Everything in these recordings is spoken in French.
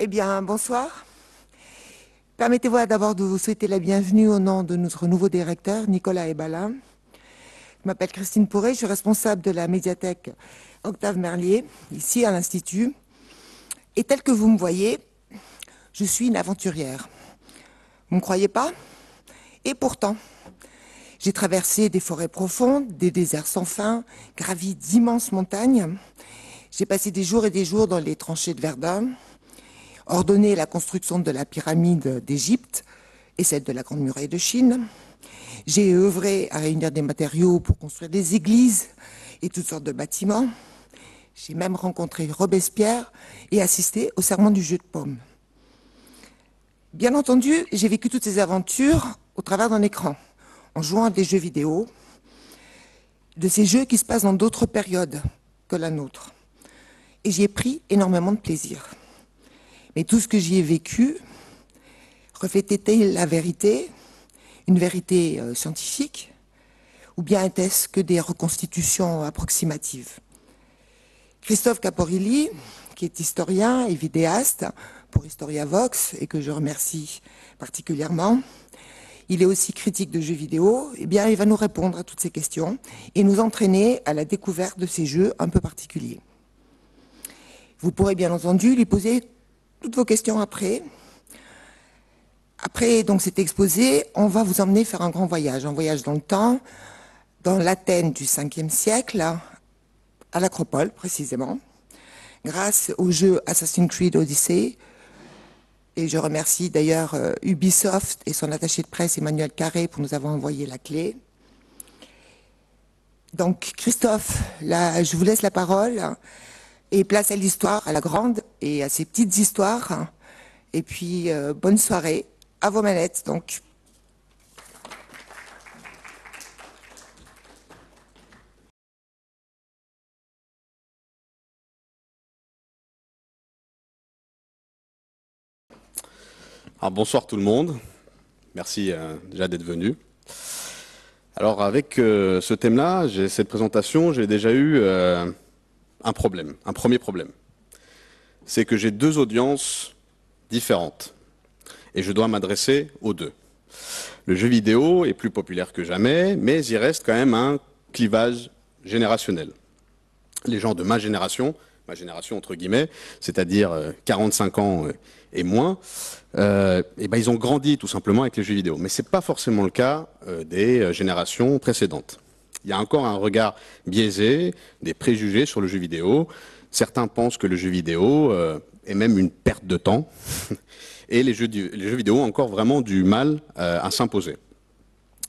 Eh bien, bonsoir. Permettez-moi d'abord de vous souhaiter la bienvenue au nom de notre nouveau directeur, Nicolas Ebala. Je m'appelle Christine Pourret, je suis responsable de la médiathèque Octave Merlier, ici à l'Institut. Et tel que vous me voyez, je suis une aventurière. Vous ne me croyez pas? Et pourtant, j'ai traversé des forêts profondes, des déserts sans fin, gravi d'immenses montagnes. J'ai passé des jours et des jours dans les tranchées de Verdun, ordonné la construction de la pyramide d'Égypte et celle de la Grande Muraille de Chine. J'ai œuvré à réunir des matériaux pour construire des églises et toutes sortes de bâtiments. J'ai même rencontré Robespierre et assisté au serment du jeu de paume. Bien entendu, j'ai vécu toutes ces aventures au travers d'un écran, en jouant à des jeux vidéo, de ces jeux qui se passent dans d'autres périodes que la nôtre. Et j'y ai pris énormément de plaisir. Mais tout ce que j'y ai vécu reflétait-il la vérité, une vérité scientifique, ou bien était-ce que des reconstitutions approximatives? Christophe Caporilli, qui est historien et vidéaste pour HistoriaVox, et que je remercie particulièrement, il est aussi critique de jeux vidéo, eh bien, il va nous répondre à toutes ces questions et nous entraîner à la découverte de ces jeux un peu particuliers. Vous pourrez bien entendu lui poser toutes vos questions après. Après donc cet exposé, on va vous emmener faire un voyage dans le temps, dans l'Athènes du 5e siècle, à l'Acropole précisément, grâce au jeu Assassin's Creed Odyssey. Et je remercie d'ailleurs Ubisoft et son attaché de presse Emmanuel Carré pour nous avoir envoyé la clé. Donc Christophe, là, je vous laisse la parole et place à l'histoire, à la grande et à ces petites histoires. Et puis bonne soirée, à vos manettes donc. Alors, bonsoir tout le monde, merci déjà d'être venu. Alors avec ce thème-là, cette présentation, j'ai déjà eu un premier problème. C'est que j'ai deux audiences différentes et je dois m'adresser aux deux. Le jeu vidéo est plus populaire que jamais, mais il reste quand même un clivage générationnel. Les gens de ma génération entre guillemets, c'est-à-dire 45 ans et moins, et ben ils ont grandi tout simplement avec les jeux vidéo. Mais c'est pas forcément le cas des générations précédentes. Il y a encore un regard biaisé, des préjugés sur le jeu vidéo. Certains pensent que le jeu vidéo est même une perte de temps, et les jeux vidéo ont encore vraiment du mal à s'imposer.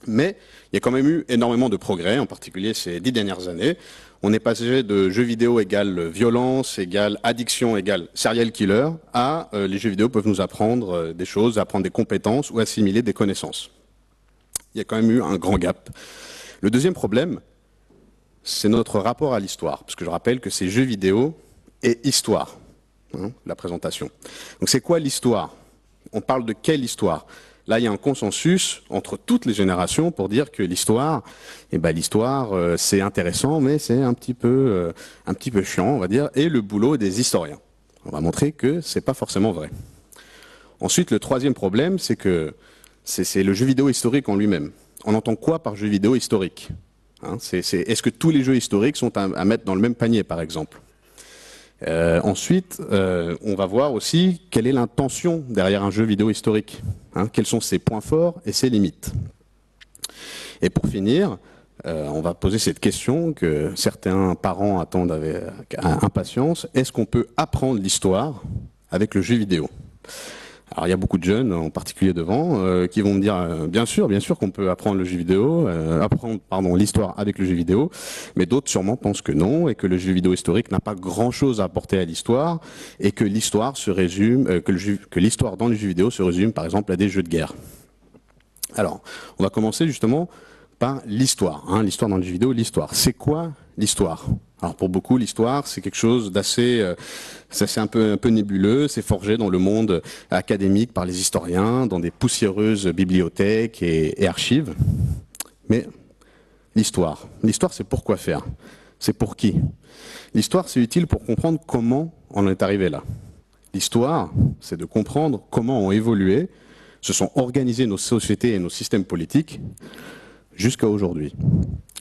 Mais il y a quand même eu énormément de progrès, en particulier ces 10 dernières années. On est passé de jeux vidéo égale violence, égale addiction, égale serial killer, à les jeux vidéo peuvent nous apprendre des choses, apprendre des compétences ou assimiler des connaissances. Il y a quand même eu un grand gap. Le deuxième problème, c'est notre rapport à l'histoire, parce que je rappelle que c'est jeux vidéo et histoire, la présentation. Donc c'est quoi l'histoire? On parle de quelle histoire? Là, il y a un consensus entre toutes les générations pour dire que l'histoire, c'est intéressant, mais c'est un petit peu chiant, on va dire, et le boulot des historiens. On va montrer que c'est pas forcément vrai. Ensuite, le troisième problème, c'est que c'est le jeu vidéo historique en lui-même. On entend quoi par jeu vidéo historique? Est-ce que tous les jeux historiques sont à mettre dans le même panier, par exemple? Ensuite, on va voir aussi quelle est l'intention derrière un jeu vidéo historique. Quels sont ses points forts et ses limites. Et pour finir, on va poser cette question que certains parents attendent avec impatience. Est-ce qu'on peut apprendre l'histoire avec le jeu vidéo? Alors il y a beaucoup de jeunes, en particulier devant, qui vont me dire bien sûr qu'on peut apprendre le jeu vidéo, l'histoire avec le jeu vidéo, mais d'autres sûrement pensent que non et que le jeu vidéo historique n'a pas grand-chose à apporter à l'histoire et que l'histoire se résume, que l'histoire dans les jeux vidéo se résume par exemple à des jeux de guerre. Alors, on va commencer justement par l'histoire, l'histoire dans les jeux vidéo, l'histoire. C'est quoi l'histoire? Alors pour beaucoup, l'histoire, c'est quelque chose d'assez un peu nébuleux, c'est forgé dans le monde académique par les historiens, dans des poussiéreuses bibliothèques et archives. Mais l'histoire, c'est pour quoi faire? C'est pour qui? L'histoire, c'est utile pour comprendre comment on en est arrivé là. L'histoire, c'est de comprendre comment ont évolué, se sont organisées nos sociétés et nos systèmes politiques jusqu'à aujourd'hui.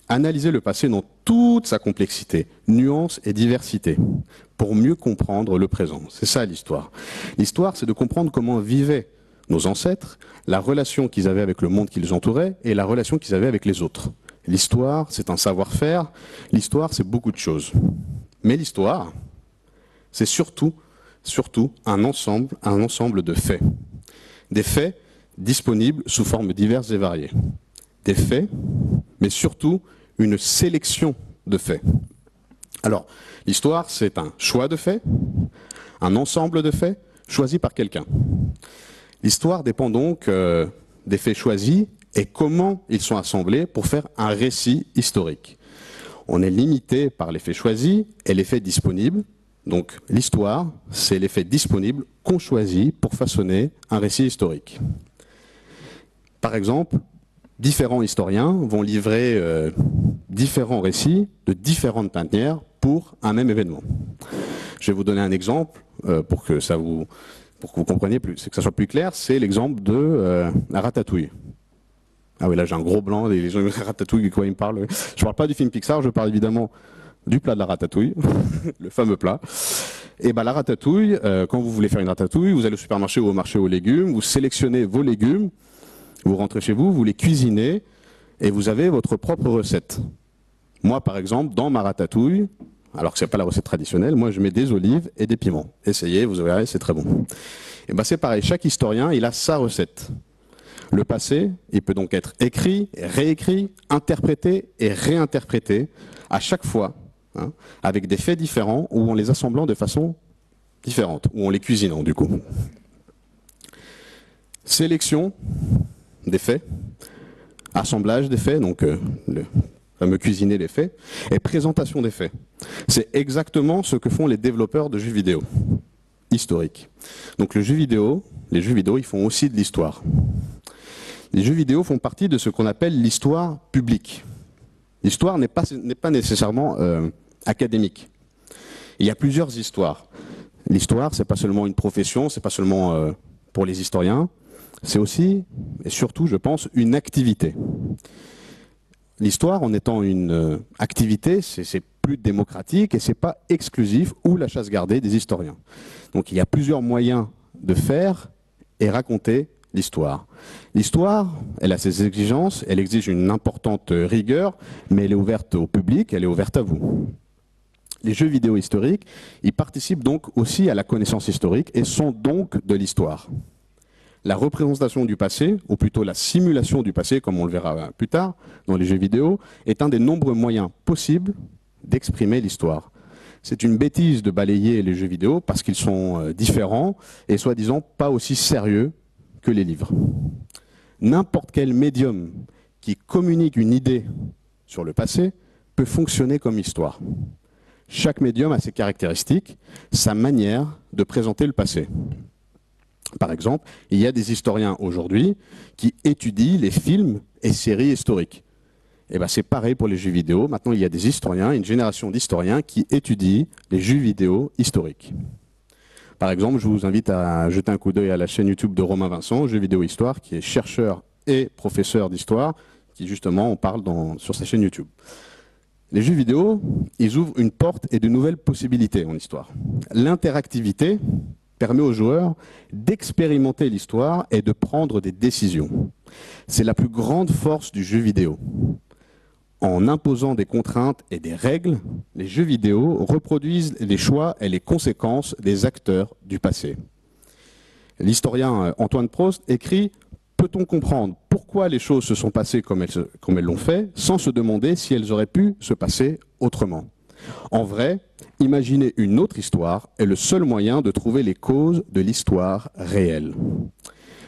Analyser le passé dans toute sa complexité, nuance et diversité, pour mieux comprendre le présent. C'est ça l'histoire. L'histoire, c'est de comprendre comment vivaient nos ancêtres, la relation qu'ils avaient avec le monde qui les entourait et la relation qu'ils avaient avec les autres. L'histoire, c'est un savoir-faire. L'histoire, c'est beaucoup de choses. Mais l'histoire, c'est surtout un ensemble de faits. Des faits disponibles sous formes diverses et variées. Des faits, mais surtout une sélection de faits. Alors, l'histoire, c'est un choix de faits, un ensemble de faits choisis par quelqu'un. L'histoire dépend donc des faits choisis et comment ils sont assemblés pour faire un récit historique. On est limité par les faits choisis et les faits disponibles. Donc l'histoire, c'est les faits disponibles qu'on choisit pour façonner un récit historique. Par exemple, différents historiens vont livrer différents récits de différentes manières pour un même événement. Je vais vous donner un exemple pour que vous compreniez plus, que ça soit plus clair. C'est l'exemple de la ratatouille. Ah oui, là j'ai un gros blanc, les gens de ratatouille, de quoi ils me parlent. Je ne parle pas du film Pixar, je parle évidemment du plat de la ratatouille, le fameux plat. Et la ratatouille, quand vous voulez faire une ratatouille, vous allez au supermarché ou au marché aux légumes, vous sélectionnez vos légumes, vous rentrez chez vous, vous les cuisinez et vous avez votre propre recette. Moi, par exemple, dans ma ratatouille, alors que ce n'est pas la recette traditionnelle, moi je mets des olives et des piments. Essayez, vous verrez, c'est très bon. Et c'est pareil, chaque historien, il a sa recette. Le passé, il peut donc être écrit, réécrit, interprété et réinterprété à chaque fois, avec des faits différents ou en les assemblant de façon différente, ou en les cuisinant du coup. Sélection des faits, assemblage des faits, donc le fameux cuisiner les faits, et présentation des faits. C'est exactement ce que font les développeurs de jeux vidéo historiques. Donc les jeux vidéo, ils font aussi de l'histoire. Les jeux vidéo font partie de ce qu'on appelle l'histoire publique. L'histoire n'est pas nécessairement académique. Il y a plusieurs histoires. L'histoire, c'est pas seulement une profession, c'est pas seulement pour les historiens, c'est aussi, et surtout, je pense, une activité. L'histoire, en étant une activité, c'est plus démocratique et c'est pas exclusif ou la chasse gardée des historiens. Donc il y a plusieurs moyens de faire et raconter l'histoire. L'histoire, elle a ses exigences, elle exige une importante rigueur, mais elle est ouverte au public, elle est ouverte à vous. Les jeux vidéo historiques, ils participent donc aussi à la connaissance historique et sont donc de l'histoire. La représentation du passé, ou plutôt la simulation du passé, comme on le verra plus tard dans les jeux vidéo, est un des nombreux moyens possibles d'exprimer l'histoire. C'est une bêtise de balayer les jeux vidéo parce qu'ils sont différents et soi-disant pas aussi sérieux que les livres. N'importe quel médium qui communique une idée sur le passé peut fonctionner comme histoire. Chaque médium a ses caractéristiques, sa manière de présenter le passé. Par exemple, il y a des historiens aujourd'hui qui étudient les films et séries historiques. Et c'est pareil pour les jeux vidéo. Maintenant, il y a des historiens, une génération d'historiens qui étudient les jeux vidéo historiques. Par exemple, je vous invite à jeter un coup d'œil à la chaîne YouTube de Romain Vincent, Jeux vidéo histoire, qui est chercheur et professeur d'histoire, qui justement en parle sur sa chaîne YouTube. Les jeux vidéo, ils ouvrent une porte et de nouvelles possibilités en histoire. L'interactivité permet aux joueurs d'expérimenter l'histoire et de prendre des décisions. C'est la plus grande force du jeu vidéo. En imposant des contraintes et des règles, les jeux vidéo reproduisent les choix et les conséquences des acteurs du passé. L'historien Antoine Prost écrit « Peut-on comprendre pourquoi les choses se sont passées comme elles l'ont fait, sans se demander si elles auraient pu se passer autrement ?» En vrai, imaginer une autre histoire est le seul moyen de trouver les causes de l'histoire réelle.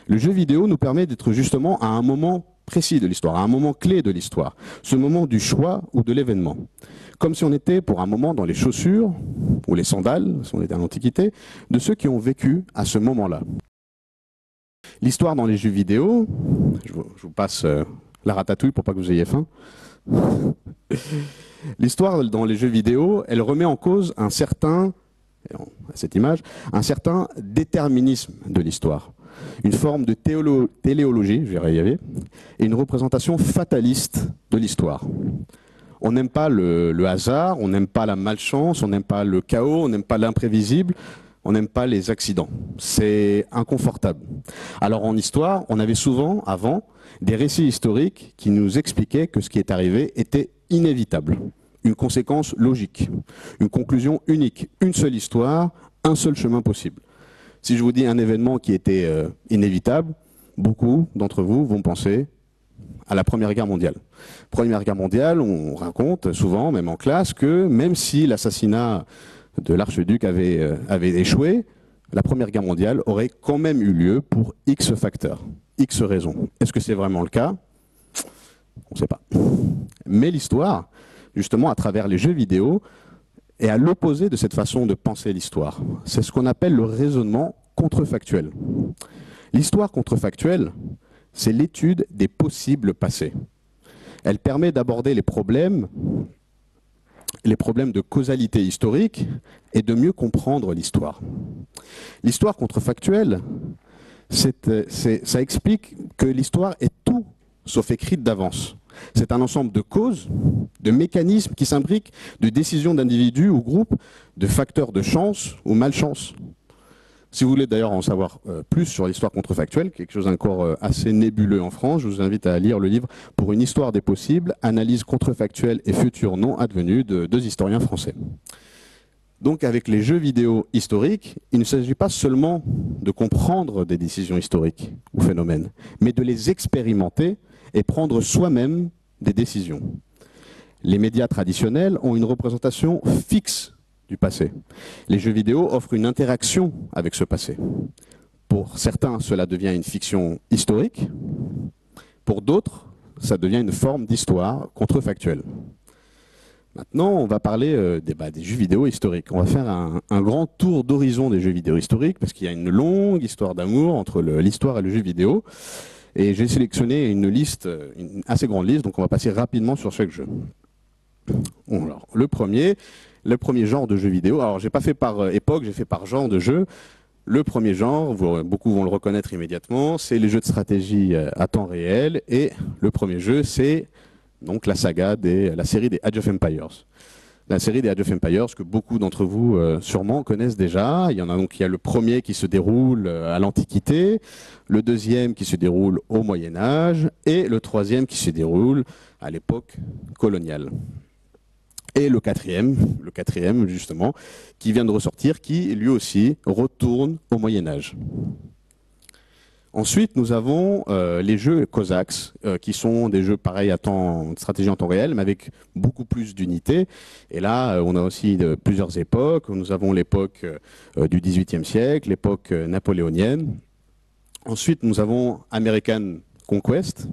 Le jeu vidéo nous permet d'être justement à un moment précis de l'histoire, à un moment clé de l'histoire, ce moment du choix ou de l'événement. Comme si on était pour un moment dans les chaussures, ou les sandales, si on était à l'Antiquité, de ceux qui ont vécu à ce moment-là. L'histoire dans les jeux vidéo, je vous passe la ratatouille pour pas que vous ayez faim. L'histoire dans les jeux vidéo, elle remet en cause un certain à cette image, un certain déterminisme de l'histoire, une forme de téléologie, je vais y arriver, et une représentation fataliste de l'histoire. On n'aime pas le hasard, on n'aime pas la malchance, on n'aime pas le chaos, on n'aime pas l'imprévisible, on n'aime pas les accidents. C'est inconfortable. Alors en histoire, on avait souvent, avant, des récits historiques qui nous expliquaient que ce qui est arrivé était inévitable. Une conséquence logique, une conclusion unique, une seule histoire, un seul chemin possible. Si je vous dis un événement qui était inévitable, beaucoup d'entre vous vont penser à la Première Guerre mondiale. Première Guerre mondiale, on raconte souvent, même en classe, que même si l'assassinat de l'archiduc avait échoué, la Première Guerre mondiale aurait quand même eu lieu pour X facteurs, X raisons. Est-ce que c'est vraiment le cas? On ne sait pas. Mais l'histoire, justement, à travers les jeux vidéo, est à l'opposé de cette façon de penser l'histoire. C'est ce qu'on appelle le raisonnement contrefactuel. L'histoire contrefactuelle, c'est l'étude des possibles passés. Elle permet d'aborder les problèmes de causalité historique et de mieux comprendre l'histoire. L'histoire contrefactuelle, ça explique que l'histoire est tout sauf écrite d'avance. C'est un ensemble de causes, de mécanismes qui s'imbriquent, de décisions d'individus ou groupes, de facteurs de chance ou malchance. Si vous voulez d'ailleurs en savoir plus sur l'histoire contrefactuelle, quelque chose encore assez nébuleux en France, je vous invite à lire le livre « Pour une histoire des possibles, analyse contrefactuelle et futurs non advenus » de 2 historiens français. Donc avec les jeux vidéo historiques, il ne s'agit pas seulement de comprendre des décisions historiques ou phénomènes, mais de les expérimenter et prendre soi-même des décisions. Les médias traditionnels ont une représentation fixe du passé. Les jeux vidéo offrent une interaction avec ce passé. Pour certains, cela devient une fiction historique. Pour d'autres, ça devient une forme d'histoire contrefactuelle. Maintenant, on va parler des jeux vidéo historiques. On va faire un grand tour d'horizon des jeux vidéo historiques, parce qu'il y a une longue histoire d'amour entre l'histoire et le jeu vidéo. Et j'ai sélectionné une assez grande liste, donc on va passer rapidement sur chaque jeu. Bon, alors, le premier genre de jeu vidéo, alors j'ai pas fait par époque, j'ai fait par genre de jeu. Le premier genre, beaucoup vont le reconnaître immédiatement, c'est les jeux de stratégie à temps réel. Et le premier jeu, c'est donc la série des Age of Empires. La série des Age of Empires que beaucoup d'entre vous sûrement connaissent déjà. Il y a le premier qui se déroule à l'Antiquité, le deuxième qui se déroule au Moyen-Âge et le troisième qui se déroule à l'époque coloniale. Et le quatrième justement, qui vient de ressortir, qui lui aussi retourne au Moyen-Âge. Ensuite, nous avons les jeux Cossacks, qui sont des jeux pareils de stratégie en temps réel, mais avec beaucoup plus d'unités. Et là, on a aussi plusieurs époques. Nous avons l'époque du XVIIIe siècle, l'époque napoléonienne. Ensuite, nous avons American Conquest,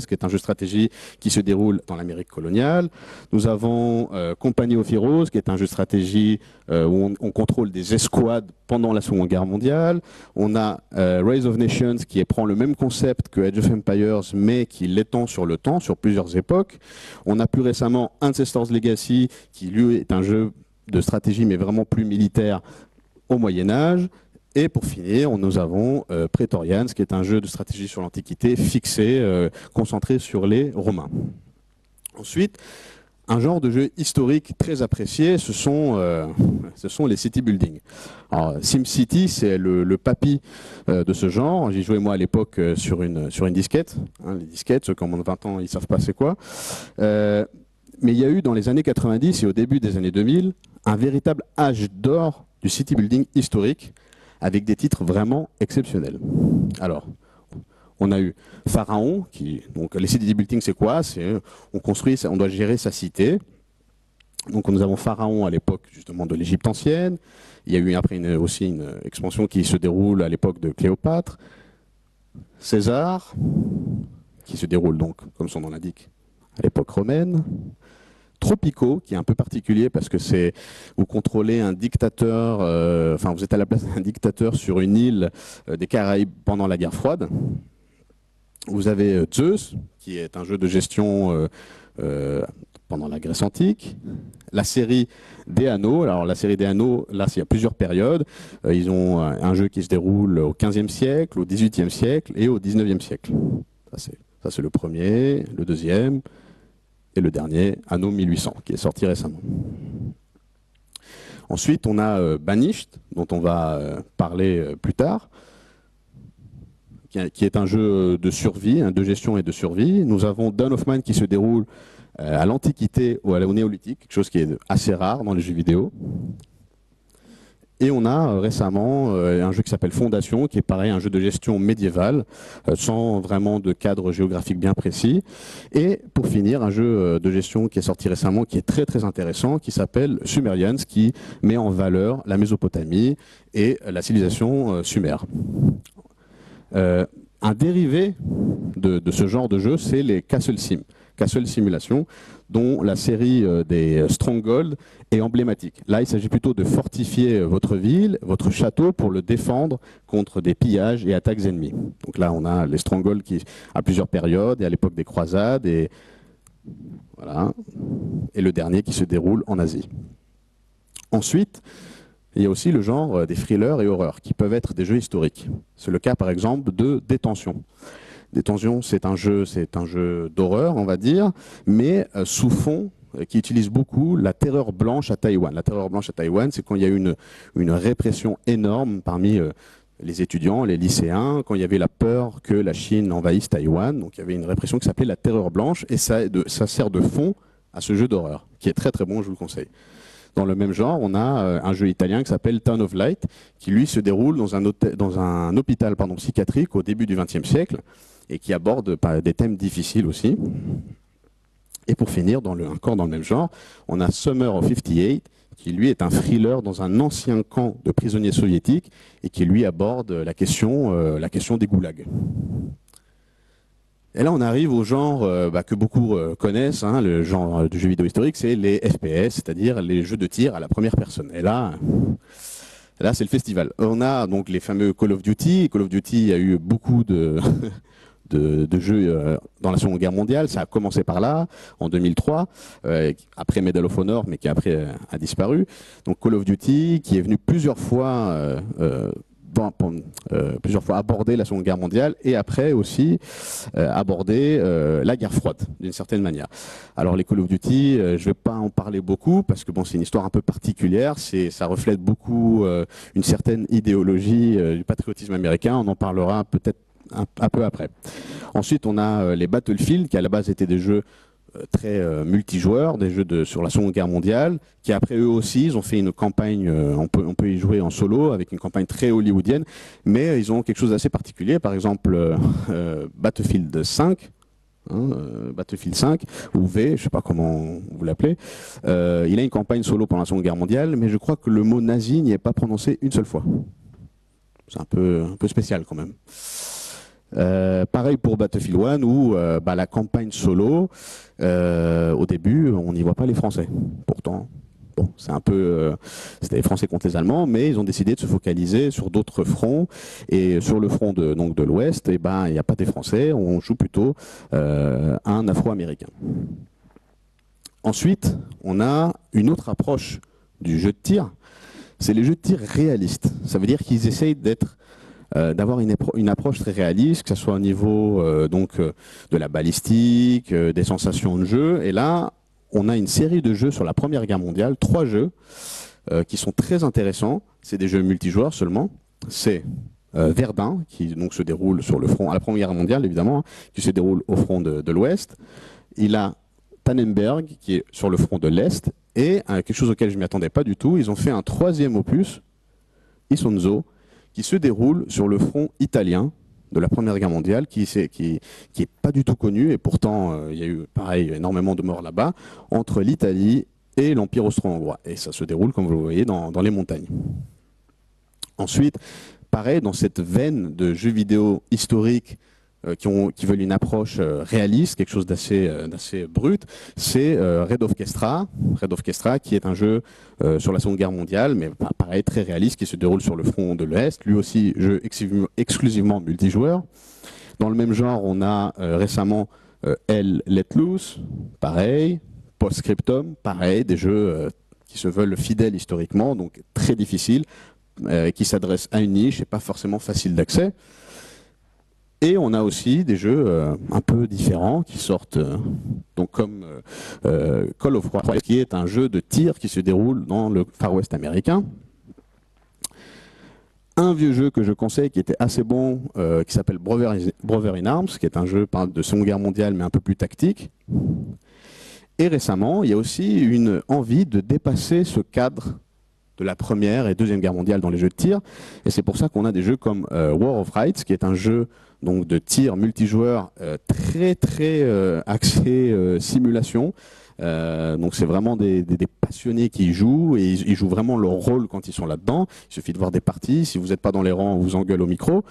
qui est un jeu de stratégie qui se déroule dans l'Amérique coloniale. Nous avons Company of Heroes, qui est un jeu de stratégie où on contrôle des escouades pendant la Seconde Guerre mondiale. On a Rise of Nations, qui prend le même concept que Age of Empires, mais qui l'étend sur le temps, sur plusieurs époques. On a plus récemment Ancestors Legacy, qui lui est un jeu de stratégie, mais vraiment plus militaire au Moyen-Âge. Et pour finir, nous avons Praetorians, qui est un jeu de stratégie sur l'Antiquité fixé, concentré sur les Romains. Ensuite, un genre de jeu historique très apprécié, ce sont les city building. Alors, SimCity, c'est le papy de ce genre. J'y jouais moi à l'époque sur une disquette. Hein, les disquettes, ceux qui ont moins de 20 ans, ils ne savent pas c'est quoi. Mais il y a eu dans les années 90 et au début des années 2000 un véritable âge d'or du city building historique, avec des titres vraiment exceptionnels. Alors, on a eu Pharaon, donc les city building c'est quoi? On doit gérer sa cité. Donc nous avons Pharaon à l'époque justement de l'Égypte ancienne. Il y a eu après aussi une expansion qui se déroule à l'époque de Cléopâtre. César, qui se déroule donc, comme son nom l'indique, à l'époque romaine. Tropico, qui est un peu particulier parce que vous contrôlez un dictateur, vous êtes à la place d'un dictateur sur une île des Caraïbes pendant la guerre froide. Vous avez Zeus, qui est un jeu de gestion pendant la Grèce antique. La série des Anneaux. Alors la série des Anneaux, là, il y a plusieurs périodes. Ils ont un jeu qui se déroule au XVe siècle, au XVIIIe siècle et au XIXe siècle. Ça, c'est le premier, le deuxième et le dernier, Anno 1800, qui est sorti récemment. Ensuite, on a Banished, dont on va parler plus tard, qui est un jeu de survie, de gestion et de survie. Nous avons Dawn of Man qui se déroule à l'Antiquité ou au Néolithique, quelque chose qui est assez rare dans les jeux vidéo. Et on a récemment un jeu qui s'appelle Fondation, qui est pareil, un jeu de gestion médiévale, sans vraiment de cadre géographique bien précis. Et pour finir, un jeu de gestion qui est sorti récemment, qui est très très intéressant, qui s'appelle Sumerians, qui met en valeur la Mésopotamie et la civilisation sumère. Un dérivé de ce genre de jeu, c'est les Castle Sim. Castle Simulation, dont la série des Stronghold est emblématique. Là, il s'agit plutôt de fortifier votre ville, votre château, pour le défendre contre des pillages et attaques ennemies. Donc là, on a les Stronghold qui, à plusieurs périodes, et à l'époque des croisades, et voilà. Et le dernier qui se déroule en Asie. Ensuite, il y a aussi le genre des thrillers et horreurs, qui peuvent être des jeux historiques. C'est le cas, par exemple, de Détention. Détention, c'est un jeu d'horreur, on va dire, mais sous fond qui utilise beaucoup la terreur blanche à Taïwan. La terreur blanche à Taïwan, c'est quand il y a eu une répression énorme parmi les étudiants, les lycéens, quand il y avait la peur que la Chine envahisse Taïwan. Donc il y avait une répression qui s'appelait la terreur blanche, et ça sert de fond à ce jeu d'horreur, qui est très très bon, je vous le conseille. Dans le même genre, on a un jeu italien qui s'appelle Town of Light, qui lui se déroule dans un hôpital psychiatrique au début du XXe siècle, et qui aborde des thèmes difficiles aussi. Et pour finir, encore dans le même genre, on a Summer of 58, qui lui est un thriller dans un ancien camp de prisonniers soviétiques, et qui lui aborde la question des goulags. Et là, on arrive au genre que beaucoup connaissent, hein, le genre du jeu vidéo historique, c'est les FPS, c'est-à-dire les jeux de tir à la première personne. Et là c'est le festival. On a donc les fameux Call of Duty. Call of Duty a eu beaucoup de jeux dans la Seconde Guerre mondiale. Ça a commencé par là, en 2003, après Medal of Honor, mais qui après a disparu. Donc Call of Duty, qui est venu plusieurs fois aborder la Seconde Guerre mondiale, et après aussi aborder la guerre froide, d'une certaine manière. Alors les Call of Duty, je ne vais pas en parler beaucoup, parce que bon, c'est une histoire un peu particulière, ça reflète beaucoup une certaine idéologie du patriotisme américain. On en parlera peut-être un peu après. Ensuite, on a les Battlefield, qui à la base étaient des jeux très multijoueurs, des jeux sur la Seconde Guerre mondiale, qui après eux aussi, ils ont fait une campagne, on peut y jouer en solo, avec une campagne très hollywoodienne, mais ils ont quelque chose d'assez particulier. Par exemple, Battlefield 5, Battlefield 5, ou V, je ne sais pas comment vous l'appelez, il a une campagne solo pendant la Seconde Guerre mondiale, mais je crois que le mot nazi n'y est pas prononcé une seule fois. C'est un peu spécial quand même. Pareil pour Battlefield 1, où la campagne solo, au début, on n'y voit pas les Français. Pourtant, bon, c'était les Français contre les Allemands, mais ils ont décidé de se focaliser sur d'autres fronts. Et sur le front de l'Ouest, il n'y a pas des Français, on joue plutôt un Afro-Américain. Ensuite, on a une autre approche du jeu de tir, c'est les jeux de tir réalistes. Ça veut dire qu'ils essayent d'avoir une approche très réaliste, que ce soit au niveau de la balistique, des sensations de jeu. Et là, on a une série de jeux sur la Première Guerre mondiale, 3 jeux qui sont très intéressants. C'est des jeux multijoueurs seulement. C'est Verdun, qui donc se déroule sur le front, à la Première Guerre mondiale évidemment, hein, qui se déroule au front de l'Ouest. Il a Tannenberg, qui est sur le front de l'Est. Et quelque chose auquel je ne m'y attendais pas du tout, ils ont fait un 3e opus, Isonzo, qui se déroule sur le front italien de la Première Guerre mondiale, qui est pas du tout connu, et pourtant il y a eu pareil énormément de morts là-bas, entre l'Italie et l'Empire austro-hongrois. Et ça se déroule, comme vous le voyez, dans les montagnes. Ensuite, pareil, dans cette veine de jeux vidéo historiques qui veulent une approche réaliste, quelque chose d'assez brut, c'est Red Orchestra, qui est un jeu sur la Seconde Guerre mondiale, mais pareil, très réaliste, qui se déroule sur le front de l'Est, lui aussi jeu exclusivement multijoueur. Dans le même genre, on a récemment Hell Let Loose, pareil. Postscriptum, pareil, des jeux qui se veulent fidèles historiquement, donc très difficiles, qui s'adressent à une niche et pas forcément faciles d'accès. Et on a aussi des jeux un peu différents qui sortent, donc comme Call of Juarez, qui est un jeu de tir qui se déroule dans le Far West américain. Un vieux jeu que je conseille qui était assez bon, qui s'appelle Brother in Arms, qui est un jeu de Seconde Guerre mondiale mais un peu plus tactique. Et récemment, il y a aussi une envie de dépasser ce cadre de la Première et Deuxième Guerre mondiale dans les jeux de tir. Et c'est pour ça qu'on a des jeux comme War of Rights, qui est un jeu donc, de tir multijoueur très axé simulation. Donc c'est vraiment des passionnés qui y jouent et ils jouent vraiment leur rôle quand ils sont là-dedans. Il suffit de voir des parties. Si vous n'êtes pas dans les rangs, on vous engueule au micro.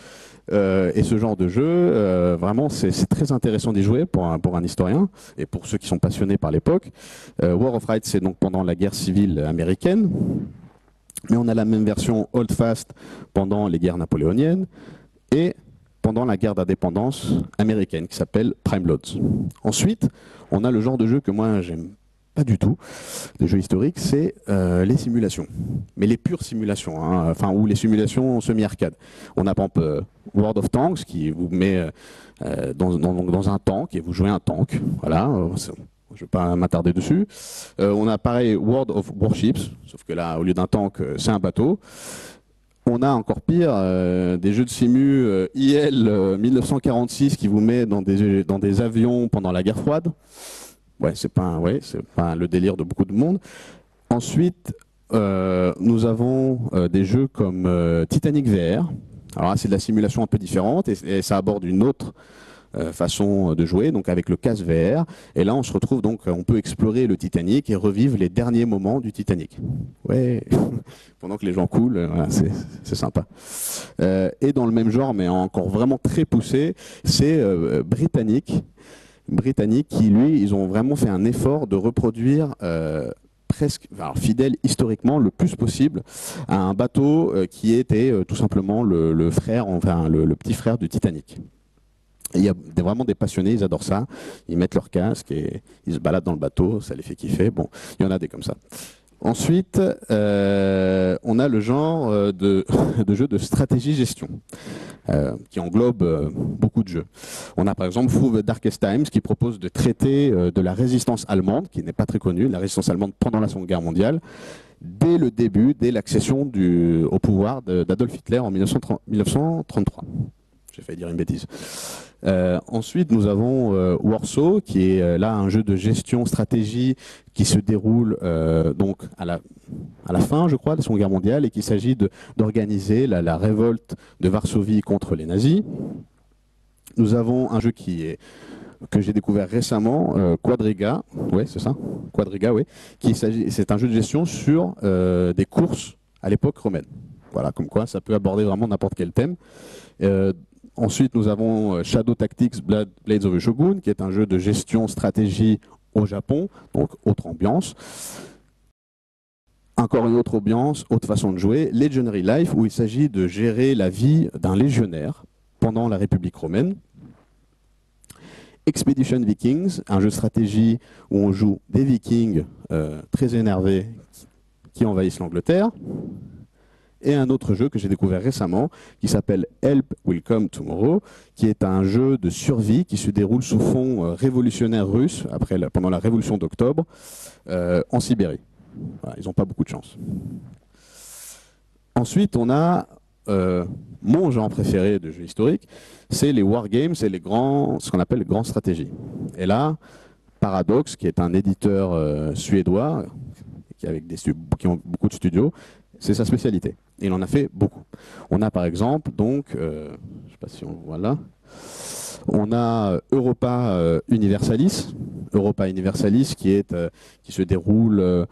Et ce genre de jeu, vraiment, c'est très intéressant d'y jouer pour un historien et pour ceux qui sont passionnés par l'époque. War of Rights, c'est donc pendant la guerre civile américaine. Mais on a la même version Hold Fast pendant les guerres napoléoniennes et pendant la guerre d'indépendance américaine qui s'appelle Prime Loads. Ensuite, on a le genre de jeu que moi j'aime pas du tout, des jeux historiques, c'est les simulations. Mais les pures simulations, hein, enfin, ou les simulations semi-arcade. On a par exemple World of Tanks qui vous met dans un tank et vous jouez un tank. Voilà. Je ne vais pas m'attarder dessus. On a pareil World of Warships, sauf que là, au lieu d'un tank, c'est un bateau. On a encore pire des jeux de simu IL 1946 qui vous met dans des avions pendant la guerre froide. Ouais, c'est pas le délire de beaucoup de monde. Ensuite, nous avons des jeux comme Titanic VR. Alors là, c'est de la simulation un peu différente et ça aborde une autre façon de jouer, donc avec le casque VR. Et là, on se retrouve donc, on peut explorer le Titanic et revivre les derniers moments du Titanic. Ouais, pendant que les gens coulent, voilà, c'est sympa. Et dans le même genre, mais encore vraiment très poussé, c'est Britannic qui, lui, ils ont vraiment fait un effort de reproduire presque fidèle historiquement le plus possible à un bateau qui était tout simplement le frère, enfin le petit frère du Titanic. Et il y a vraiment des passionnés, ils adorent ça, ils mettent leur casque et ils se baladent dans le bateau, ça les fait kiffer. Bon, il y en a des comme ça. Ensuite, on a le genre de jeux de stratégie-gestion qui englobe beaucoup de jeux. On a par exemple Through the Darkest Times qui propose de traiter de la résistance allemande, qui n'est pas très connue, la résistance allemande pendant la Seconde Guerre mondiale, dès le début, dès l'accession au pouvoir d'Adolf Hitler en 1933. J'ai failli dire une bêtise. Ensuite, nous avons Warsaw, qui est là un jeu de gestion stratégie qui se déroule donc à la fin, je crois, de la Seconde Guerre mondiale, et qu'il s'agit d'organiser la révolte de Varsovie contre les nazis. Nous avons un jeu que j'ai découvert récemment, Quadriga, ouais, c'est ça, Quadriga, oui, c'est un jeu de gestion sur des courses à l'époque romaine. Voilà, comme quoi ça peut aborder vraiment n'importe quel thème. Ensuite, nous avons Shadow Tactics Blades of the Shogun, qui est un jeu de gestion stratégie au Japon, donc autre ambiance. Encore une autre ambiance, autre façon de jouer, Legionary Life, où il s'agit de gérer la vie d'un légionnaire pendant la République romaine. Expedition Vikings, un jeu de stratégie où on joue des vikings très énervés qui envahissent l'Angleterre. Et un autre jeu que j'ai découvert récemment, qui s'appelle Help Will Come Tomorrow, qui est un jeu de survie qui se déroule sous fond révolutionnaire russe, pendant la révolution d'octobre, en Sibérie. Voilà, ils n'ont pas beaucoup de chance. Ensuite, on a mon genre préféré de jeux historiques, c'est les wargames, c'est ce qu'on appelle les grandes stratégies. Et là, Paradox, qui est un éditeur suédois, qui ont beaucoup de studios, c'est sa spécialité. Et il en a fait beaucoup. On a par exemple, donc, je ne sais pas si on le voit là, on a Europa Universalis. Europa Universalis qui se déroule,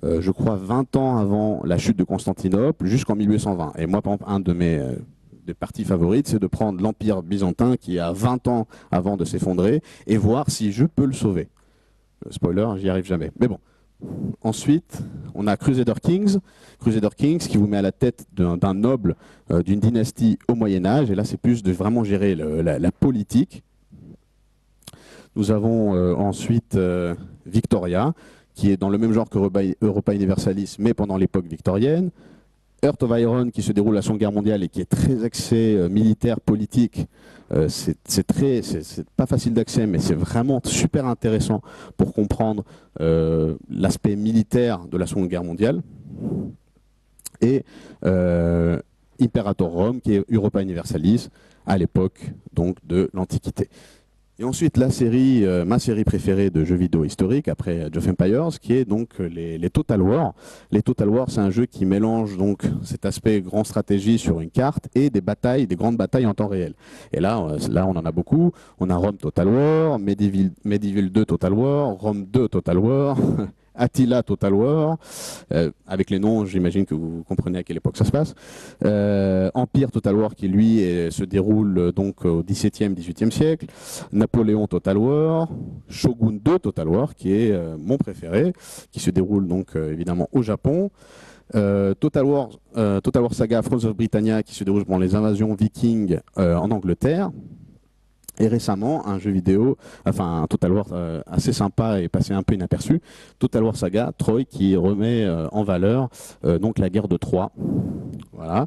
je crois, 20 ans avant la chute de Constantinople, jusqu'en 1820. Et moi, par exemple, un de mes parties favorites, c'est de prendre l'Empire byzantin qui a 20 ans avant de s'effondrer et voir si je peux le sauver. Spoiler, j'y arrive jamais. Mais bon. Ensuite, on a Crusader Kings qui vous met à la tête d'un noble d'une dynastie au Moyen-Âge. Et là, c'est plus de vraiment gérer la politique. Nous avons ensuite Victoria, qui est dans le même genre que Europa Universalis, mais pendant l'époque victorienne. Heart of Iron, qui se déroule à la Seconde Guerre mondiale et qui est très axé militaire, politique. C'est pas facile d'accès, mais c'est vraiment super intéressant pour comprendre l'aspect militaire de la Seconde Guerre mondiale. Et Imperator Rome, qui est Europa Universalis, à l'époque donc de l'Antiquité. Et ensuite, la série, ma série préférée de jeux vidéo historiques, après Age of Empires, qui est donc les Total War. Les Total War, c'est un jeu qui mélange donc cet aspect grand stratégie sur une carte et des batailles, des grandes batailles en temps réel. Et là, on en a beaucoup. On a Rome Total War, Medieval 2 Total War, Rome 2 Total War, Attila Total War, avec les noms, j'imagine que vous comprenez à quelle époque ça se passe. Empire Total War, qui lui se déroule donc au XVIIe, XVIIIe siècle. Napoléon Total War, Shogun 2 Total War, qui est mon préféré, qui se déroule donc évidemment au Japon. Total War Saga Thrones of Britannia, qui se déroule pendant les invasions vikings en Angleterre. Et récemment, un jeu vidéo, enfin un Total War assez sympa et passé un peu inaperçu, Total War Saga Troy, qui remet en valeur donc la guerre de Troie. Voilà.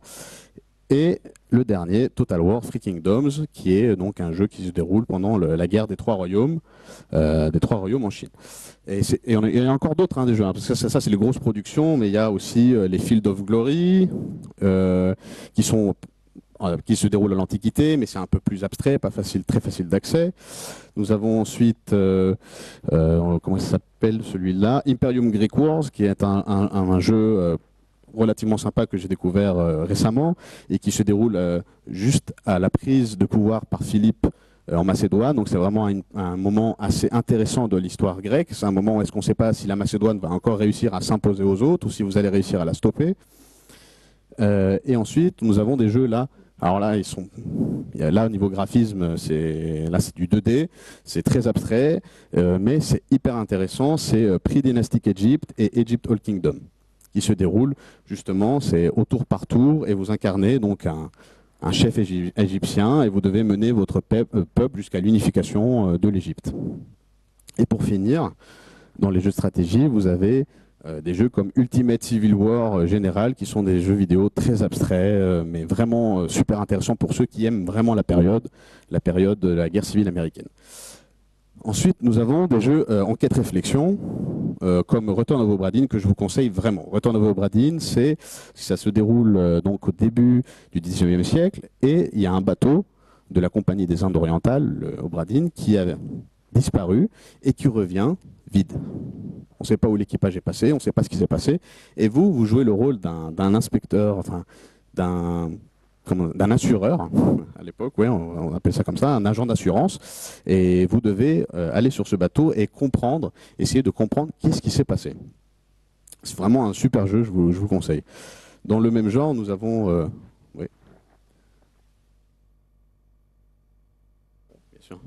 Et le dernier, Total War Three Kingdoms, qui est donc un jeu qui se déroule pendant la guerre des Trois Royaumes en Chine. Et il y a encore d'autres des jeux, parce que ça c'est les grosses productions, mais il y a aussi les Field of Glory, qui se déroule à l'Antiquité, mais c'est un peu plus abstrait, pas facile, très facile d'accès. Nous avons ensuite, comment ça s'appelle celui-là, Imperium Greek Wars, qui est un jeu relativement sympa que j'ai découvert récemment et qui se déroule juste à la prise de pouvoir par Philippe en Macédoine. Donc c'est vraiment un moment assez intéressant de l'histoire grecque. C'est un moment où est-ce qu'on ne sait pas si la Macédoine va encore réussir à s'imposer aux autres ou si vous allez réussir à la stopper. Et ensuite, nous avons des jeux là. Alors là, au niveau graphisme, c'est du 2D, c'est très abstrait, mais c'est hyper intéressant. C'est Pre-Dynastic Egypt et Egypt All Kingdom, qui se déroulent justement, c'est au tour par tour, et vous incarnez donc un chef égyptien, et vous devez mener votre peuple jusqu'à l'unification de l'Égypte. Et pour finir, dans les jeux de stratégie, vous avez des jeux comme Ultimate Civil War Général, qui sont des jeux vidéo très abstraits, mais vraiment super intéressants pour ceux qui aiment vraiment la période de la guerre civile américaine. Ensuite, nous avons des jeux enquête-réflexion, comme Return of Obra Dinn, que je vous conseille vraiment. Return of Obra Dinn, ça se déroule donc au début du XIXe siècle, et il y a un bateau de la Compagnie des Indes orientales, le Obra Dinn, qui a disparu et qui revient vide. On ne sait pas où l'équipage est passé, on ne sait pas ce qui s'est passé. Et vous jouez le rôle d'un inspecteur, enfin d'un assureur, à l'époque, ouais, on appelle ça comme ça, un agent d'assurance. Et vous devez aller sur ce bateau et essayer de comprendre qu'est-ce qui s'est passé. C'est vraiment un super jeu, je vous conseille. Dans le même genre, nous avons... oui. Bien sûr.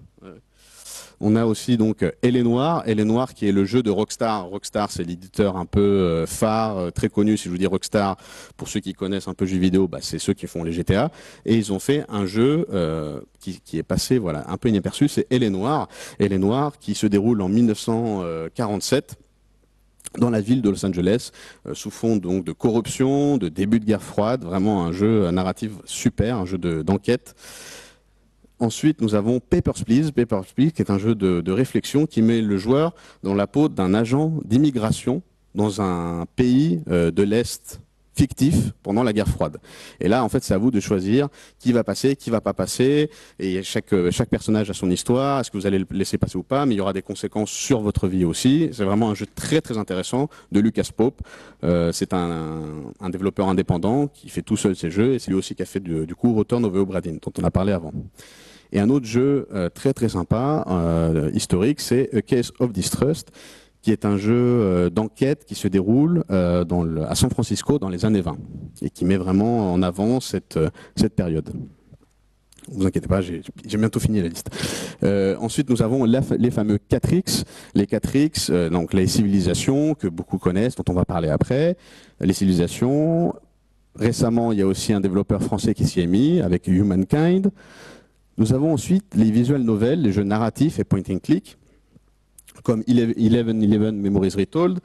On a aussi donc Eleanor qui est le jeu de Rockstar. Rockstar, c'est l'éditeur un peu phare, très connu. Si je vous dis Rockstar, pour ceux qui connaissent un peu jeux vidéo, c'est ceux qui font les GTA. Et ils ont fait un jeu qui est passé un peu inaperçu, c'est Eleanor. Eleanor qui se déroule en 1947. Dans la ville de Los Angeles, sous fond donc de corruption, de début de guerre froide, vraiment un jeu narratif super, un jeu d'enquête. Ensuite, nous avons Papers, Please. Papers, Please, qui est un jeu de réflexion qui met le joueur dans la peau d'un agent d'immigration dans un pays de l'Est fictif pendant la guerre froide. Et là, en fait, c'est à vous de choisir qui va passer, qui va pas passer. Et chaque personnage a son histoire. Est-ce que vous allez le laisser passer ou pas? Mais il y aura des conséquences sur votre vie aussi. C'est vraiment un jeu très très intéressant de Lucas Pope. C'est un développeur indépendant qui fait tout seul ses jeux. Et c'est lui aussi qui a fait du coup Return of Obra Dinn, dont on a parlé avant. Et un autre jeu très très sympa, historique, c'est A Case of Distrust, qui est un jeu d'enquête qui se déroule à San Francisco dans les années 20 et qui met vraiment en avant cette période. Vous inquiétez pas, j'ai bientôt fini la liste. Ensuite, nous avons les fameux 4X. Les 4X, donc les civilisations que beaucoup connaissent, dont on va parler après. Les civilisations. Récemment, il y a aussi un développeur français qui s'y est mis avec Humankind. Nous avons ensuite les visual novels, les jeux narratifs et point and click, comme 1111 Memories Retold,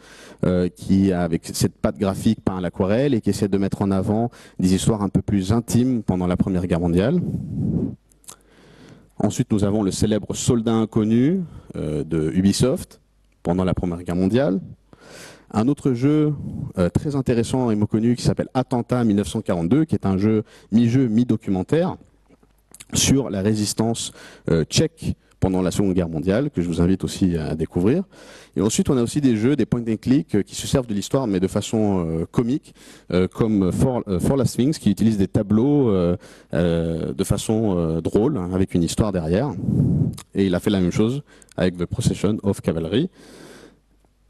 qui a avec cette patte graphique peint à l'aquarelle et qui essaie de mettre en avant des histoires un peu plus intimes pendant la Première Guerre mondiale. Ensuite, nous avons le célèbre Soldat inconnu de Ubisoft pendant la Première Guerre mondiale. Un autre jeu très intéressant et méconnu qui s'appelle Attentat 1942, qui est un jeu mi-jeu, mi-documentaire sur la résistance tchèque pendant la Seconde Guerre mondiale, que je vous invite aussi à découvrir. Et ensuite, on a aussi des jeux, des point and click, qui se servent de l'histoire, mais de façon comique, comme For Last Things, qui utilise des tableaux de façon drôle, hein, avec une histoire derrière. Et il a fait la même chose avec The Procession of Cavalry.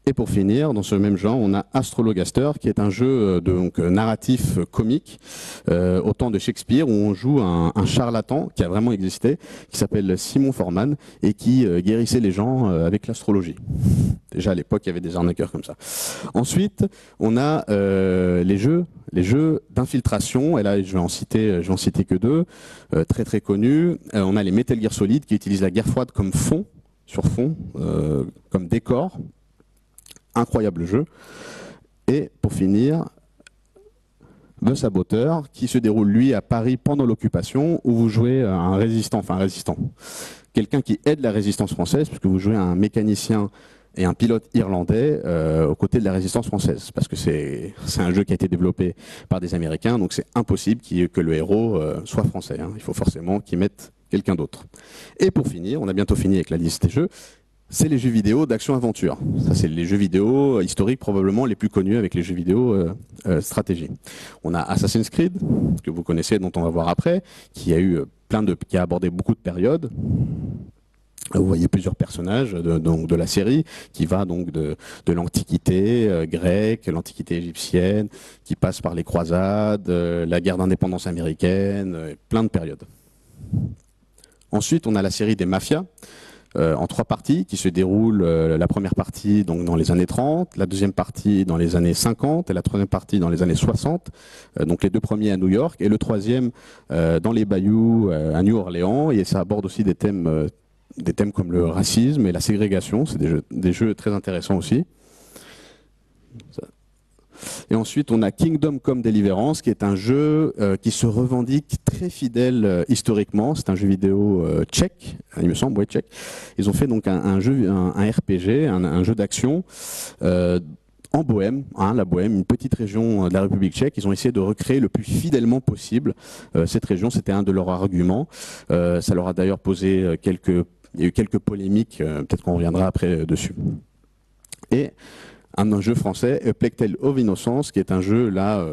Et pour finir, dans ce même genre, on a Astrologaster, qui est un jeu donc, narratif comique, au temps de Shakespeare, où on joue un charlatan qui a vraiment existé, qui s'appelle Simon Forman, et qui guérissait les gens avec l'astrologie. Déjà à l'époque, il y avait des arnaqueurs comme ça. Ensuite, on a les jeux d'infiltration, et là je vais en citer que deux, très très connus. On a les Metal Gear Solid, qui utilisent la guerre froide comme fond, sur fond, comme décor. Incroyable jeu. Et pour finir, The Saboteur, qui se déroule lui à Paris pendant l'occupation, où vous jouez un résistant, quelqu'un qui aide la résistance française, puisque vous jouez un mécanicien et un pilote irlandais aux côtés de la résistance française, parce que c'est un jeu qui a été développé par des Américains, donc c'est impossible que le héros soit français, hein. Il faut forcément qu'ils mettent quelqu'un d'autre. Et pour finir, on a bientôt fini avec la liste des jeux, c'est les jeux vidéo d'action-aventure. Ça, c'est les jeux vidéo historiques probablement les plus connus avec les jeux vidéo stratégie. On a Assassin's Creed, que vous connaissez, dont on va voir après, qui a abordé beaucoup de périodes. Vous voyez plusieurs personnages de la série, qui va donc de l'Antiquité grecque, l'Antiquité égyptienne, qui passe par les croisades, la guerre d'indépendance américaine, plein de périodes. Ensuite, on a la série des mafias, en 3 parties qui se déroulent, la première partie donc dans les années 30, la deuxième partie dans les années 50 et la troisième partie dans les années 60, donc les 2 premiers à New York et le troisième dans les bayous à New Orleans, et ça aborde aussi des thèmes comme le racisme et la ségrégation. C'est des jeux très intéressants aussi. Et ensuite, on a Kingdom Come Deliverance, qui est un jeu qui se revendique très fidèle historiquement. C'est un jeu vidéo tchèque, il me semble, ouais, tchèque. Ils ont fait donc un RPG, un jeu d'action en Bohème, hein, la Bohème, une petite région de la République tchèque. Ils ont essayé de recréer le plus fidèlement possible cette région. C'était un de leurs arguments. Ça leur a d'ailleurs posé il y a eu quelques polémiques. Peut-être qu'on reviendra après dessus. Et un jeu français, A Plague Tale of Innocence, qui est un jeu là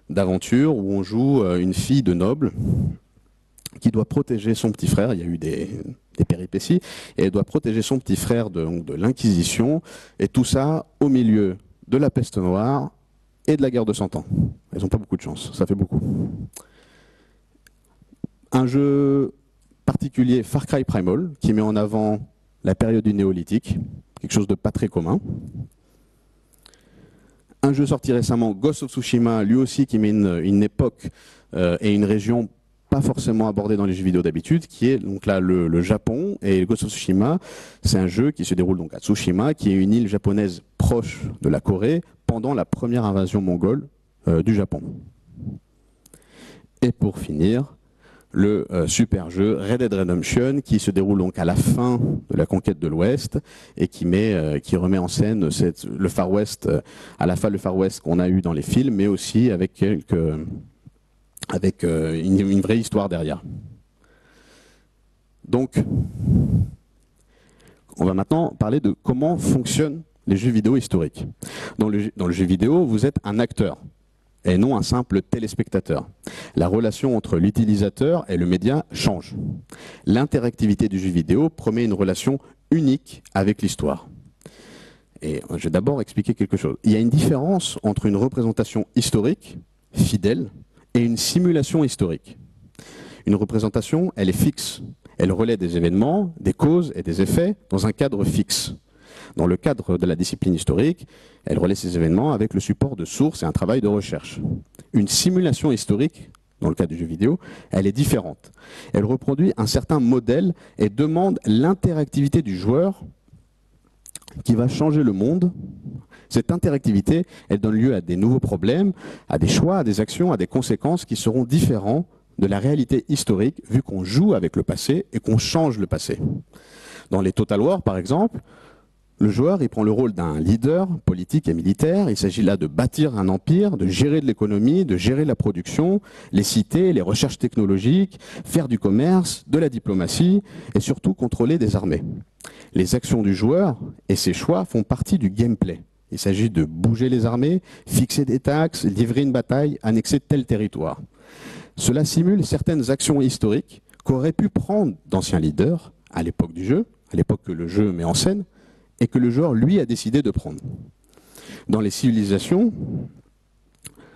d'aventure où on joue une fille de noble qui doit protéger son petit frère. Il y a eu des péripéties, et elle doit protéger son petit frère de l'Inquisition, et tout ça au milieu de la peste noire et de la guerre de 100 ans. Ils n'ont pas beaucoup de chance, ça fait beaucoup. Un jeu particulier, Far Cry Primal, qui met en avant la période du néolithique, quelque chose de pas très commun. Un jeu sorti récemment, Ghost of Tsushima, lui aussi qui met une époque et une région pas forcément abordée dans les jeux vidéo d'habitude, qui est donc là le Japon. Et Ghost of Tsushima, c'est un jeu qui se déroule donc à Tsushima, qui est une île japonaise proche de la Corée, pendant la première invasion mongole du Japon. Et pour finir, le super jeu Red Dead Redemption, qui se déroule donc à la fin de la conquête de l'Ouest et qui remet en scène le Far West, à la fois le Far West qu'on a eu dans les films, mais aussi avec une vraie histoire derrière. Donc, on va maintenant parler de comment fonctionnent les jeux vidéo historiques. Dans le jeu vidéo, vous êtes un acteur et non un simple téléspectateur. La relation entre l'utilisateur et le média change. L'interactivité du jeu vidéo promet une relation unique avec l'histoire. Et je vais d'abord expliquer quelque chose. Il y a une différence entre une représentation historique, fidèle, et une simulation historique. Une représentation, elle est fixe. Elle relaie des événements, des causes et des effets dans un cadre fixe. Dans le cadre de la discipline historique, elle relaie ces événements avec le support de sources et un travail de recherche. Une simulation historique, dans le cas du jeu vidéo, elle est différente. Elle reproduit un certain modèle et demande l'interactivité du joueur qui va changer le monde. Cette interactivité, elle donne lieu à des nouveaux problèmes, à des choix, à des actions, à des conséquences qui seront différents de la réalité historique, vu qu'on joue avec le passé et qu'on change le passé. Dans les Total War, par exemple, le joueur il prend le rôle d'un leader politique et militaire. Il s'agit là de bâtir un empire, de gérer de l'économie, de gérer la production, les cités, les recherches technologiques, faire du commerce, de la diplomatie et surtout contrôler des armées. Les actions du joueur et ses choix font partie du gameplay. Il s'agit de bouger les armées, fixer des taxes, livrer une bataille, annexer tel territoire. Cela simule certaines actions historiques qu'auraient pu prendre d'anciens leaders à l'époque du jeu, à l'époque que le jeu met en scène, et que le joueur, lui, a décidé de prendre. Dans les civilisations,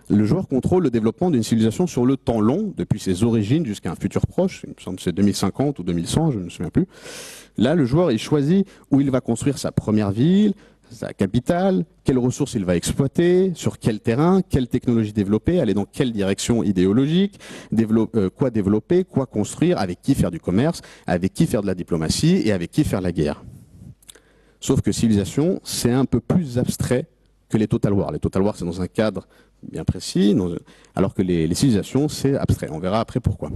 le joueur contrôle le développement d'une civilisation sur le temps long, depuis ses origines jusqu'à un futur proche, il me semble que c'est 2050 ou 2100, je ne me souviens plus. Là, le joueur, il choisit où il va construire sa première ville, sa capitale, quelles ressources il va exploiter, sur quel terrain, quelle technologie développer, aller dans quelle direction idéologique, quoi développer, quoi construire, avec qui faire du commerce, avec qui faire de la diplomatie et avec qui faire la guerre. Sauf que civilisation, c'est un peu plus abstrait que les Total War. Les Total War, c'est dans un cadre bien précis, alors que les civilisations, c'est abstrait. On verra après pourquoi.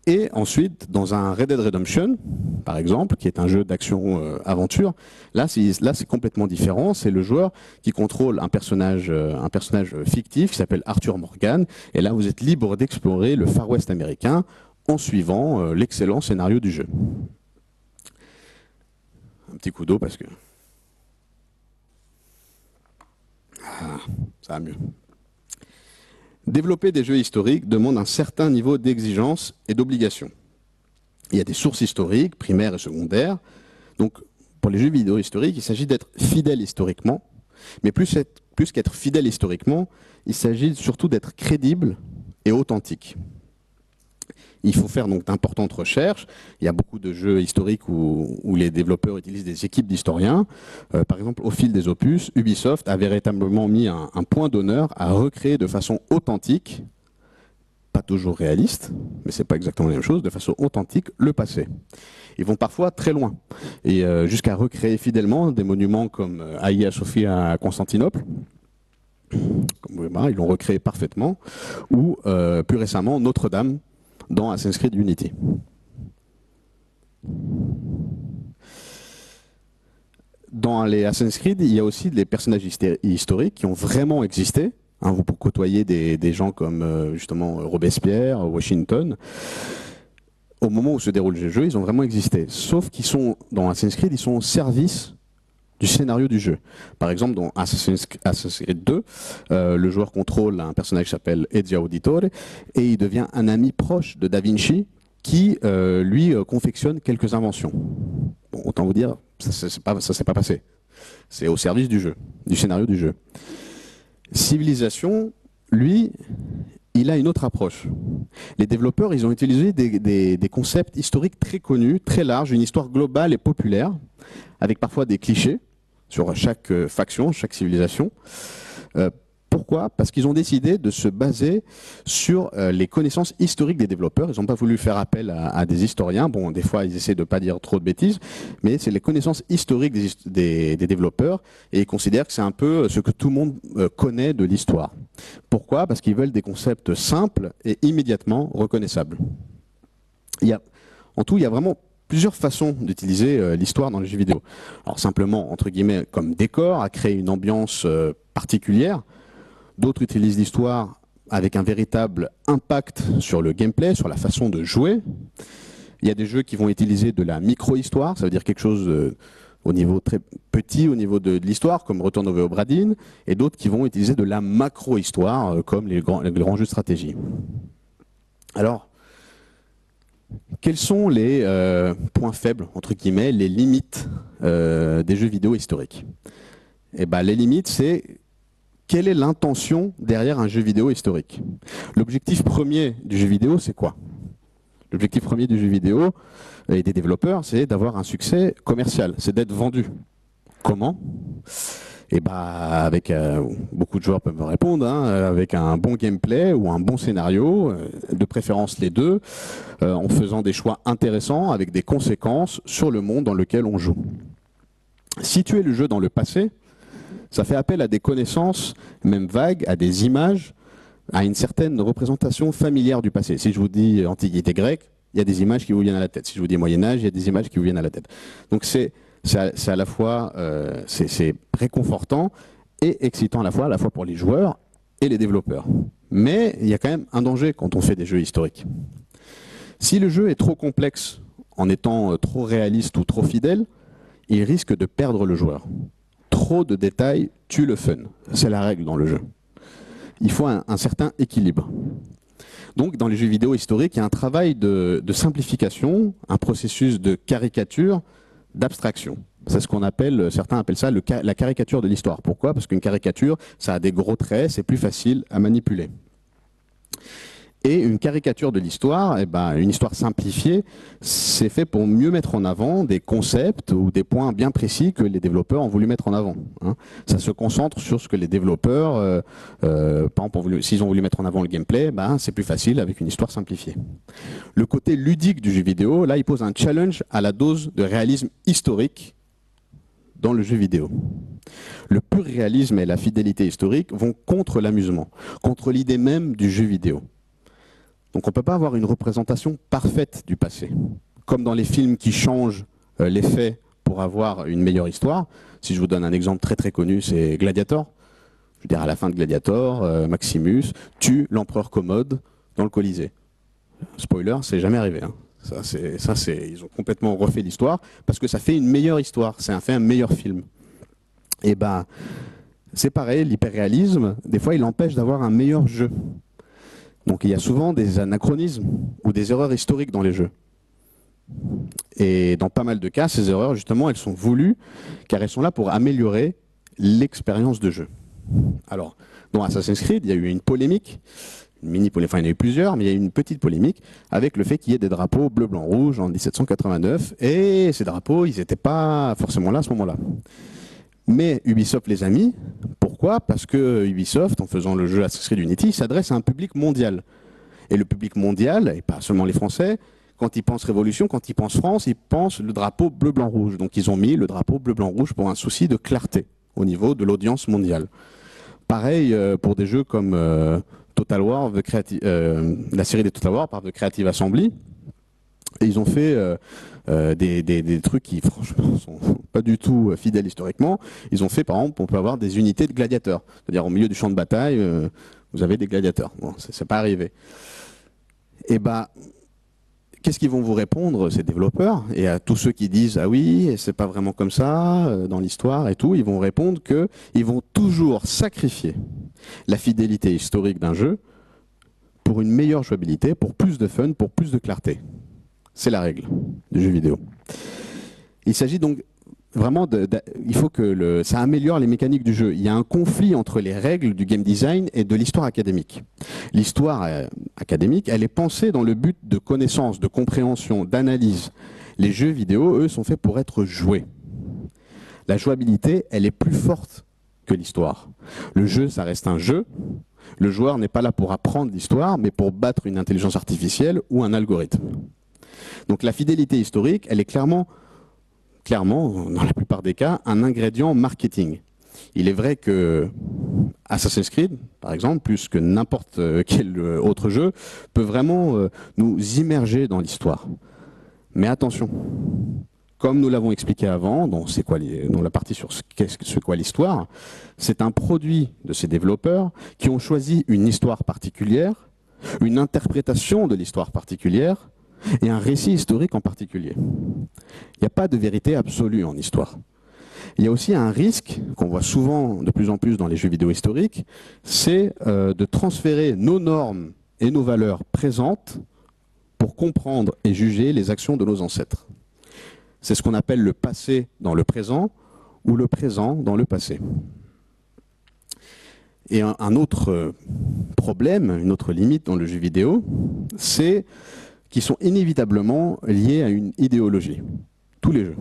Et ensuite, dans un Red Dead Redemption, par exemple, qui est un jeu d'action-aventure, là, c'est complètement différent. C'est le joueur qui contrôle un personnage fictif qui s'appelle Arthur Morgan. Et là, vous êtes libre d'explorer le Far West américain en suivant l'excellent scénario du jeu. Un petit coup d'eau parce que... Ah, ça va mieux. Développer des jeux historiques demande un certain niveau d'exigence et d'obligation. Il y a des sources historiques, primaires et secondaires. Donc, pour les jeux vidéo historiques, il s'agit d'être fidèle historiquement. Mais plus qu'être fidèle historiquement, il s'agit surtout d'être crédible et authentique. Il faut faire donc d'importantes recherches. Il y a beaucoup de jeux historiques où les développeurs utilisent des équipes d'historiens. Par exemple, au fil des opus, Ubisoft a véritablement mis un point d'honneur à recréer de façon authentique, pas toujours réaliste, mais c'est pas exactement la même chose, de façon authentique, le passé. Ils vont parfois très loin, et jusqu'à recréer fidèlement des monuments comme Hagia Sophia à Constantinople. Comme vous voyez, ils l'ont recréé parfaitement, ou plus récemment Notre-Dame dans Assassin's Creed Unity. Dans les Assassin's Creed, il y a aussi des personnages historiques qui ont vraiment existé. Hein, vous côtoyez des gens comme justement Robespierre, Washington. Au moment où se déroule le jeu, ils ont vraiment existé. Sauf qu'ils sont, dans Assassin's Creed, ils sont au service du scénario du jeu. Par exemple, dans Assassin's Creed 2, le joueur contrôle un personnage qui s'appelle Ezio Auditore et il devient un ami proche de Da Vinci qui, lui, confectionne quelques inventions. Bon, autant vous dire, ça s'est pas passé. C'est au service du jeu, du scénario du jeu. Civilisation, lui, il a une autre approche. Les développeurs, ils ont utilisé des concepts historiques très connus, très larges, une histoire globale et populaire, avec parfois des clichés sur chaque faction, chaque civilisation. Pourquoi ? Parce qu'ils ont décidé de se baser sur les connaissances historiques des développeurs. Ils n'ont pas voulu faire appel à des historiens. Bon, des fois, ils essaient de ne pas dire trop de bêtises, mais c'est les connaissances historiques des développeurs et ils considèrent que c'est un peu ce que tout le monde connaît de l'histoire. Pourquoi ? Parce qu'ils veulent des concepts simples et immédiatement reconnaissables. En tout, il y a vraiment plusieurs façons d'utiliser l'histoire dans les jeux vidéo. Alors simplement, entre guillemets, comme décor, à créer une ambiance particulière. D'autres utilisent l'histoire avec un véritable impact sur le gameplay, sur la façon de jouer. Il y a des jeux qui vont utiliser de la micro-histoire, ça veut dire quelque chose au niveau très petit, au niveau de l'histoire, comme Return of the Obra Dinn, et d'autres qui vont utiliser de la macro-histoire, comme les grands jeux de stratégie. Alors, quels sont les points faibles, entre guillemets, les limites des jeux vidéo historiques ? Eh ben, les limites, c'est quelle est l'intention derrière un jeu vidéo historique? L'objectif premier du jeu vidéo, c'est quoi? L'objectif premier du jeu vidéo et des développeurs, c'est d'avoir un succès commercial, c'est d'être vendu. Comment? Et bah, avec beaucoup de joueurs peuvent me répondre, hein, avec un bon gameplay ou un bon scénario, de préférence les deux, en faisant des choix intéressants avec des conséquences sur le monde dans lequel on joue. Situer le jeu dans le passé, ça fait appel à des connaissances, même vagues, à des images, à une certaine représentation familière du passé. Si je vous dis Antiquité grecque, il y a des images qui vous viennent à la tête. Si je vous dis Moyen-Âge, il y a des images qui vous viennent à la tête. Donc c'est à la fois c'est réconfortant et excitant à la fois pour les joueurs et les développeurs. Mais il y a quand même un danger quand on fait des jeux historiques. Si le jeu est trop complexe en étant trop réaliste ou trop fidèle, il risque de perdre le joueur. Trop de détails tue le fun. C'est la règle dans le jeu. Il faut un certain équilibre. Donc dans les jeux vidéo historiques, il y a un travail de simplification, un processus de caricature, d'abstraction. C'est ce qu'on appelle, certains appellent ça la caricature de l'histoire. Pourquoi? Parce qu'une caricature, ça a des gros traits, c'est plus facile à manipuler. Et une caricature de l'histoire, une histoire simplifiée, c'est fait pour mieux mettre en avant des concepts ou des points bien précis que les développeurs ont voulu mettre en avant. Hein. Ça se concentre sur ce que les développeurs, par exemple, s'ils ont voulu mettre en avant le gameplay, c'est plus facile avec une histoire simplifiée. Le côté ludique du jeu vidéo, là, il pose un challenge à la dose de réalisme historique dans le jeu vidéo. Le pur réalisme et la fidélité historique vont contre l'amusement, contre l'idée même du jeu vidéo. Donc on ne peut pas avoir une représentation parfaite du passé. Comme dans les films qui changent les faits pour avoir une meilleure histoire. Si je vous donne un exemple très très connu, c'est Gladiator. Je veux dire, à la fin de Gladiator, Maximus tue l'empereur Commode dans le Colisée. Spoiler, c'est jamais arrivé. Hein. Ils ont complètement refait l'histoire parce que ça fait une meilleure histoire, ça fait un meilleur film. Et c'est pareil, l'hyperréalisme, des fois il empêche d'avoir un meilleur jeu. Donc il y a souvent des anachronismes ou des erreurs historiques dans les jeux. Et dans pas mal de cas, ces erreurs, justement, elles sont voulues car elles sont là pour améliorer l'expérience de jeu. Alors, dans Assassin's Creed, il y a eu une polémique, une mini-polémique, enfin il y en a eu plusieurs, mais il y a eu une petite polémique avec le fait qu'il y ait des drapeaux bleu, blanc, rouge en 1789, et ces drapeaux, ils n'étaient pas forcément là à ce moment-là. Mais Ubisoft les a mis. Pourquoi? Parce que Ubisoft, en faisant le jeu Assassin's Creed Unity, s'adresse à un public mondial. Et le public mondial, et pas seulement les Français, quand ils pensent Révolution, quand ils pensent France, ils pensent le drapeau bleu, blanc, rouge. Donc ils ont mis le drapeau bleu, blanc, rouge pour un souci de clarté au niveau de l'audience mondiale. Pareil pour des jeux comme Total War, la série des Total War par The Creative Assembly. Et ils ont fait des trucs qui, franchement, sont pas du tout fidèles historiquement. Ils ont fait, par exemple, on peut avoir des unités de gladiateurs. C'est-à-dire, au milieu du champ de bataille, vous avez des gladiateurs. Bon, c'est pas arrivé. Et qu'est-ce qu'ils vont vous répondre, ces développeurs? Et à tous ceux qui disent, ah oui, c'est pas vraiment comme ça, dans l'histoire et tout, ils vont répondre qu'ils vont toujours sacrifier la fidélité historique d'un jeu pour une meilleure jouabilité, pour plus de fun, pour plus de clarté. C'est la règle du jeu vidéo. Il s'agit donc vraiment il faut que ça améliore les mécaniques du jeu. Il y a un conflit entre les règles du game design et de l'histoire académique. L'histoire académique, elle est pensée dans le but de connaissance, de compréhension, d'analyse. Les jeux vidéo, eux, sont faits pour être joués. La jouabilité, elle est plus forte que l'histoire. Le jeu, ça reste un jeu. Le joueur n'est pas là pour apprendre l'histoire, mais pour battre une intelligence artificielle ou un algorithme. Donc la fidélité historique, elle est clairement, dans la plupart des cas, un ingrédient marketing. Il est vrai que Assassin's Creed, par exemple, plus que n'importe quel autre jeu, peut vraiment nous immerger dans l'histoire. Mais attention, comme nous l'avons expliqué avant, dans la partie sur ce qu'est l'histoire, c'est un produit de ces développeurs qui ont choisi une histoire particulière, une interprétation de l'histoire particulière, et un récit historique en particulier. Il n'y a pas de vérité absolue en histoire. Il y a aussi un risque qu'on voit souvent de plus en plus dans les jeux vidéo historiques, c'est de transférer nos normes et nos valeurs présentes pour comprendre et juger les actions de nos ancêtres. C'est ce qu'on appelle le passé dans le présent ou le présent dans le passé. Et un autre problème, une autre limite dans le jeu vidéo, c'est qu'ils sont inévitablement liés à une idéologie. Tous les jeux.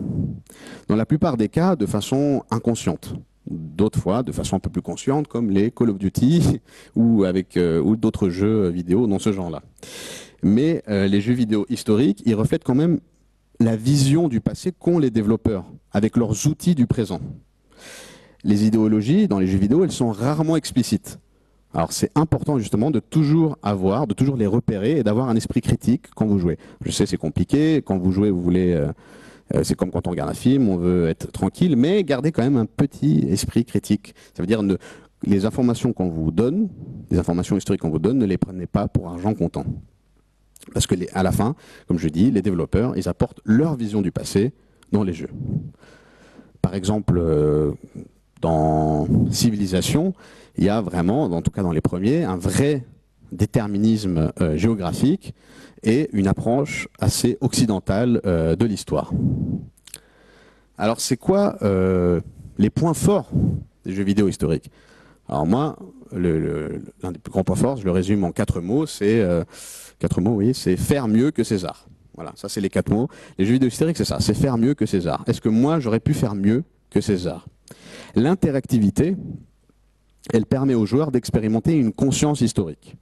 Dans la plupart des cas, de façon inconsciente. D'autres fois, de façon un peu plus consciente, comme les Call of Duty ou d'autres jeux vidéo dans ce genre-là. Mais les jeux vidéo historiques, ils reflètent quand même la vision du passé qu'ont les développeurs, avec leurs outils du présent. Les idéologies dans les jeux vidéo, elles sont rarement explicites. Alors c'est important justement de toujours les repérer et d'avoir un esprit critique quand vous jouez. Je sais, c'est compliqué, quand vous jouez, vous voulez... c'est comme quand on regarde un film, on veut être tranquille, mais gardez quand même un petit esprit critique. Ça veut dire les informations qu'on vous donne, les informations historiques qu'on vous donne, ne les prenez pas pour argent comptant. Parce que à la fin, comme je dis, les développeurs, ils apportent leur vision du passé dans les jeux. Par exemple, dans Civilisation, il y a vraiment, en tout cas dans les premiers, un vrai déterminisme géographique et une approche assez occidentale de l'histoire. Alors c'est quoi les points forts des jeux vidéo historiques? Alors moi, l'un des plus grands points forts, je le résume en 4 mots, c'est 4 mots, oui, c'est faire mieux que César. Voilà, ça c'est les 4 mots. Les jeux vidéo historiques, c'est ça, c'est faire mieux que César. Est-ce que moi, j'aurais pu faire mieux que César? L'interactivité, elle permet aux joueurs d'expérimenter une conscience historique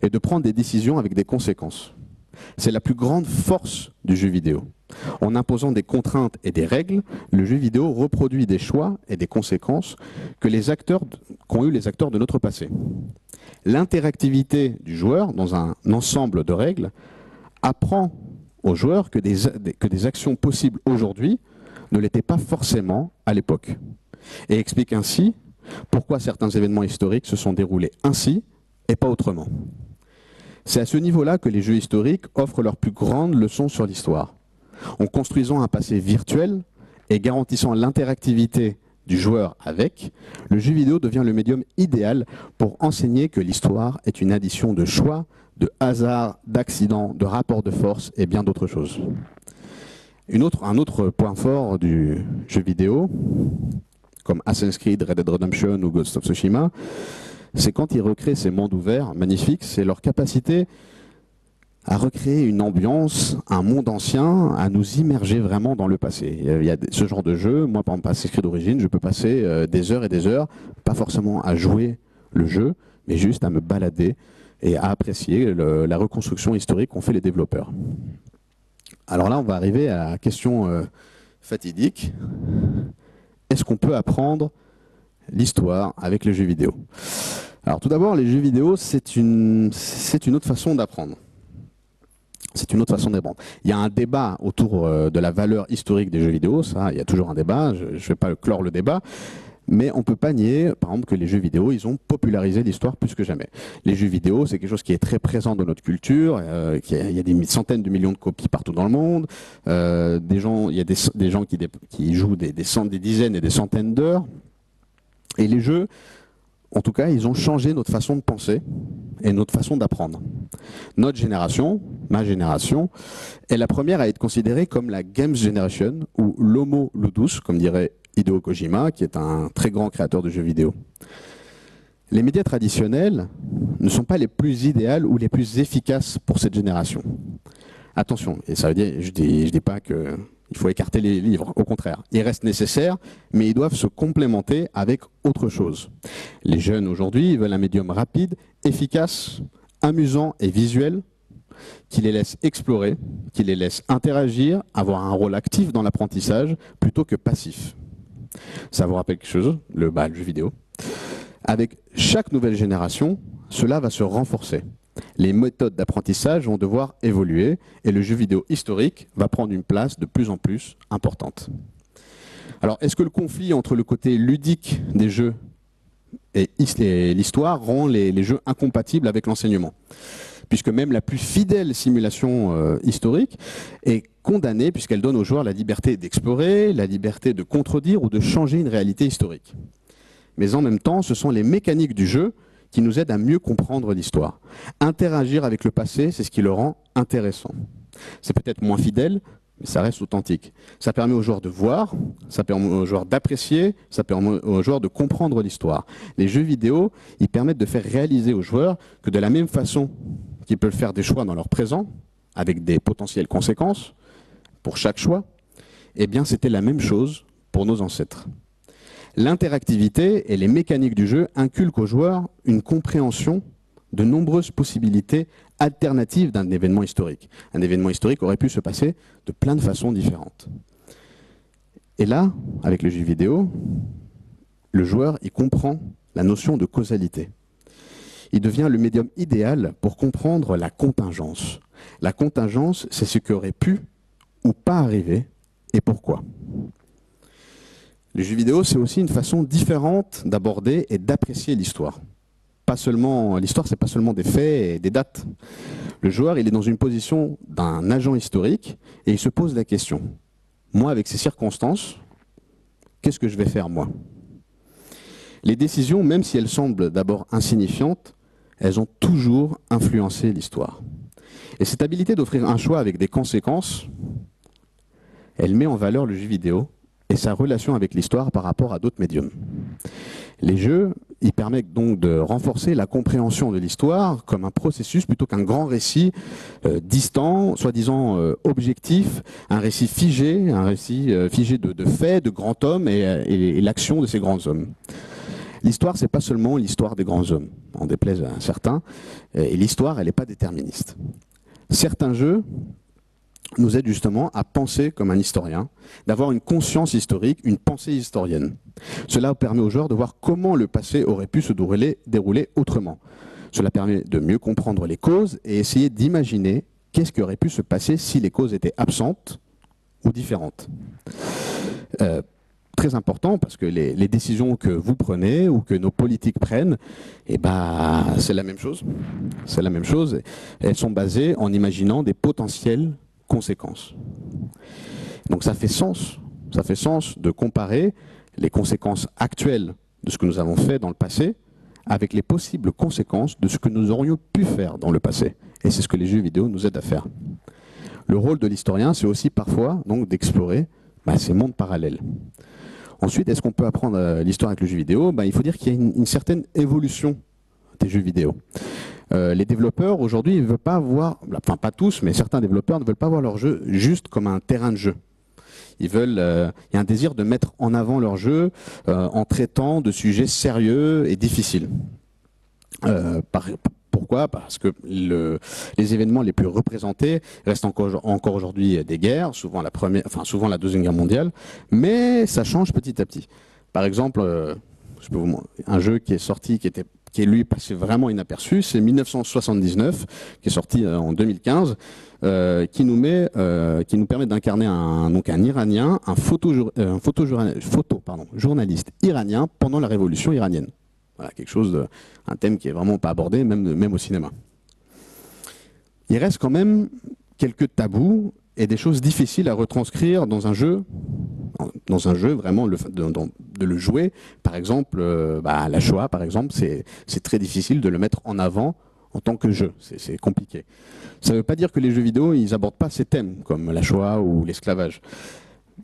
et de prendre des décisions avec des conséquences. C'est la plus grande force du jeu vidéo. En imposant des contraintes et des règles, le jeu vidéo reproduit des choix et des conséquences qu'ont eu les acteurs de notre passé. L'interactivité du joueur dans un ensemble de règles apprend aux joueurs que des actions possibles aujourd'hui ne l'étaient pas forcément à l'époque, et explique ainsi pourquoi certains événements historiques se sont déroulés ainsi et pas autrement. C'est à ce niveau-là que les jeux historiques offrent leur plus grande leçon sur l'histoire. En construisant un passé virtuel et garantissant l'interactivité du joueur avec, le jeu vidéo devient le médium idéal pour enseigner que l'histoire est une addition de choix, de hasard, d'accidents, de rapports de force et bien d'autres choses. Un autre point fort du jeu vidéo, comme Assassin's Creed, Red Dead Redemption ou Ghost of Tsushima, c'est quand ils recréent ces mondes ouverts magnifiques, c'est leur capacité à recréer une ambiance, un monde ancien, à nous immerger vraiment dans le passé. Il y a ce genre de jeu, moi par exemple Assassin's Creed d'origine, je peux passer des heures et des heures, pas forcément à jouer le jeu, mais juste à me balader et à apprécier la reconstruction historique qu'ont fait les développeurs. Alors là, on va arriver à la question fatidique. Est-ce qu'on peut apprendre l'histoire avec les jeux vidéo? Alors tout d'abord, les jeux vidéo, c'est une autre façon d'apprendre. C'est une autre façon d'apprendre. Il y a un débat autour de la valeur historique des jeux vidéo, ça, il y a toujours un débat, je ne vais pas clore le débat, mais on ne peut pas nier, par exemple, que les jeux vidéo, ils ont popularisé l'histoire plus que jamais. Les jeux vidéo, c'est quelque chose qui est très présent dans notre culture, il y a des centaines de millions de copies partout dans le monde, il y a des gens qui jouent des dizaines et des centaines d'heures, et les jeux, en tout cas, ils ont changé notre façon de penser et notre façon d'apprendre. Notre génération, ma génération, est la première à être considérée comme la Games Generation ou l'Homo Ludus, comme dirait Hideo Kojima, qui est un très grand créateur de jeux vidéo. Les médias traditionnels ne sont pas les plus idéaux ou les plus efficaces pour cette génération. Attention, et ça veut dire, je dis pas que il faut écarter les livres, au contraire. Ils restent nécessaires, mais ils doivent se complémenter avec autre chose. Les jeunes aujourd'hui veulent un médium rapide, efficace, amusant et visuel, qui les laisse explorer, qui les laisse interagir, avoir un rôle actif dans l'apprentissage, plutôt que passif. Ça vous rappelle quelque chose, le jeu vidéo. Avec chaque nouvelle génération, cela va se renforcer. Les méthodes d'apprentissage vont devoir évoluer et le jeu vidéo historique va prendre une place de plus en plus importante. Alors, est-ce que le conflit entre le côté ludique des jeux et l'histoire rend les jeux incompatibles avec l'enseignement? Puisque même la plus fidèle simulation historique est condamnée puisqu'elle donne aux joueurs la liberté d'explorer, la liberté de contredire ou de changer une réalité historique. Mais en même temps, ce sont les mécaniques du jeu qui nous aident à mieux comprendre l'histoire. Interagir avec le passé, c'est ce qui le rend intéressant. C'est peut-être moins fidèle, mais ça reste authentique. Ça permet aux joueurs de voir, ça permet aux joueurs d'apprécier, ça permet aux joueurs de comprendre l'histoire. Les jeux vidéo, ils permettent de faire réaliser aux joueurs que de la même façon qu'ils peuvent faire des choix dans leur présent, avec des potentielles conséquences pour chaque choix, eh bien c'était la même chose pour nos ancêtres. L'interactivité et les mécaniques du jeu inculquent aux joueurs une compréhension de nombreuses possibilités alternatives d'un événement historique. Un événement historique aurait pu se passer de plein de façons différentes. Et là, avec le jeu vidéo, le joueur il comprend la notion de causalité. Il devient le médium idéal pour comprendre la contingence. La contingence, c'est ce qui aurait pu ou pas arriver et pourquoi. Le jeu vidéo, c'est aussi une façon différente d'aborder et d'apprécier l'histoire. L'histoire, c'est pas seulement des faits et des dates. Le joueur, il est dans une position d'un agent historique et il se pose la question. Moi, avec ces circonstances, qu'est-ce que je vais faire, moi? Les décisions, même si elles semblent d'abord insignifiantes, elles ont toujours influencé l'histoire. Et cette habilité d'offrir un choix avec des conséquences, elle met en valeur le jeu vidéo et sa relation avec l'histoire par rapport à d'autres médiums. Les jeux, ils permettent donc de renforcer la compréhension de l'histoire comme un processus plutôt qu'un grand récit distant, soi-disant objectif, un récit figé de faits, de grands hommes et l'action de ces grands hommes. L'histoire, c'est pas seulement l'histoire des grands hommes, en déplaise à certains, et l'histoire, elle n'est pas déterministe. Certains jeux nous aident justement à penser comme un historien, d'avoir une conscience historique, une pensée historienne. Cela permet aux joueurs de voir comment le passé aurait pu se dérouler autrement. Cela permet de mieux comprendre les causes et essayer d'imaginer qu'est-ce qui aurait pu se passer si les causes étaient absentes ou différentes. Très important parce que les décisions que vous prenez ou que nos politiques prennent, eh ben, c'est la même chose. C'est la même chose. Elles sont basées en imaginant des potentielles conséquences. Donc ça fait sens de comparer les conséquences actuelles de ce que nous avons fait dans le passé avec les possibles conséquences de ce que nous aurions pu faire dans le passé. Et c'est ce que les jeux vidéo nous aident à faire. Le rôle de l'historien, c'est aussi parfois donc d'explorer ces mondes parallèles. Ensuite, est-ce qu'on peut apprendre l'histoire avec le jeu vidéo? Il faut dire qu'il y a une certaine évolution des jeux vidéo. Les développeurs, aujourd'hui, ils ne veulent pas voir, enfin pas tous, mais certains développeurs ne veulent pas voir leur jeu juste comme un terrain de jeu. Il y a un désir de mettre en avant leur jeu en traitant de sujets sérieux et difficiles. Pourquoi? Parce que les événements les plus représentés restent encore aujourd'hui des guerres, souvent la Deuxième Guerre mondiale, mais ça change petit à petit. Par exemple, un jeu qui est sorti, qui est lui passé vraiment inaperçu, c'est 1979, qui est sorti en 2015, qui nous permet d'incarner un Iranien, journaliste iranien pendant la révolution iranienne. Voilà, un thème qui est vraiment pas abordé, même au cinéma. Il reste quand même quelques tabous et des choses difficiles à retranscrire dans un jeu vraiment de le jouer. Par exemple, la Shoah, par exemple, c'est très difficile de le mettre en avant en tant que jeu. C'est compliqué. Ça ne veut pas dire que les jeux vidéo, ils abordent pas ces thèmes comme la Shoah ou l'esclavage,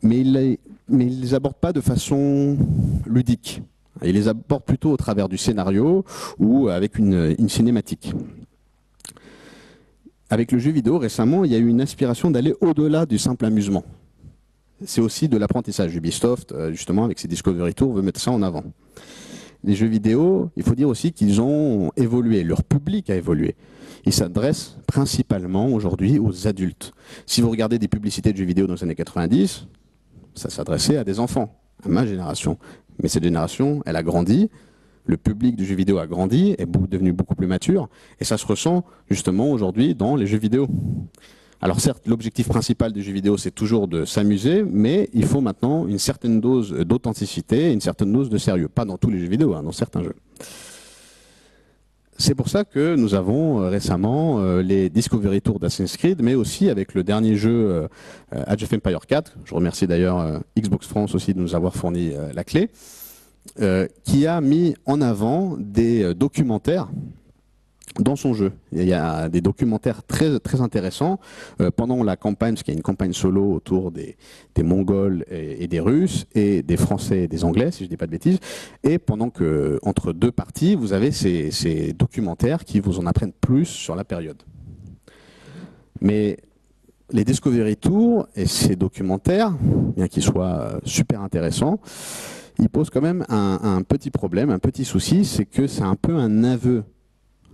mais ils les abordent pas de façon ludique. Ils les abordent plutôt au travers du scénario ou avec une cinématique. Avec le jeu vidéo, récemment, il y a eu une inspiration d'aller au-delà du simple amusement. C'est aussi de l'apprentissage. Ubisoft, justement, avec ses Discovery Tours, veut mettre ça en avant. Les jeux vidéo, il faut dire aussi qu'ils ont évolué, leur public a évolué. Ils s'adressent principalement aujourd'hui aux adultes. Si vous regardez des publicités de jeux vidéo dans les années 90, ça s'adressait à des enfants, à ma génération. Mais cette génération, elle a grandi, le public du jeu vidéo a grandi, est devenu beaucoup plus mature, et ça se ressent justement aujourd'hui dans les jeux vidéo. Alors certes, l'objectif principal du jeu vidéo, c'est toujours de s'amuser, mais il faut maintenant une certaine dose d'authenticité, une certaine dose de sérieux. Pas dans tous les jeux vidéo, dans certains jeux. C'est pour ça que nous avons récemment les Discovery Tours d'Assassin's Creed, mais aussi avec le dernier jeu Age of Empires 4, je remercie d'ailleurs Xbox France aussi de nous avoir fourni la clé, qui a mis en avant des documentaires dans son jeu. Il y a des documentaires très, très intéressants pendant la campagne, parce qu'il y a une campagne solo autour des Mongols et des Russes, et des Français et des Anglais, si je ne dis pas de bêtises, et pendant que, entre deux parties, vous avez ces documentaires qui vous en apprennent plus sur la période. Mais les Discovery Tours et ces documentaires, bien qu'ils soient super intéressants, ils posent quand même un petit problème, un petit souci, c'est que c'est un peu un aveu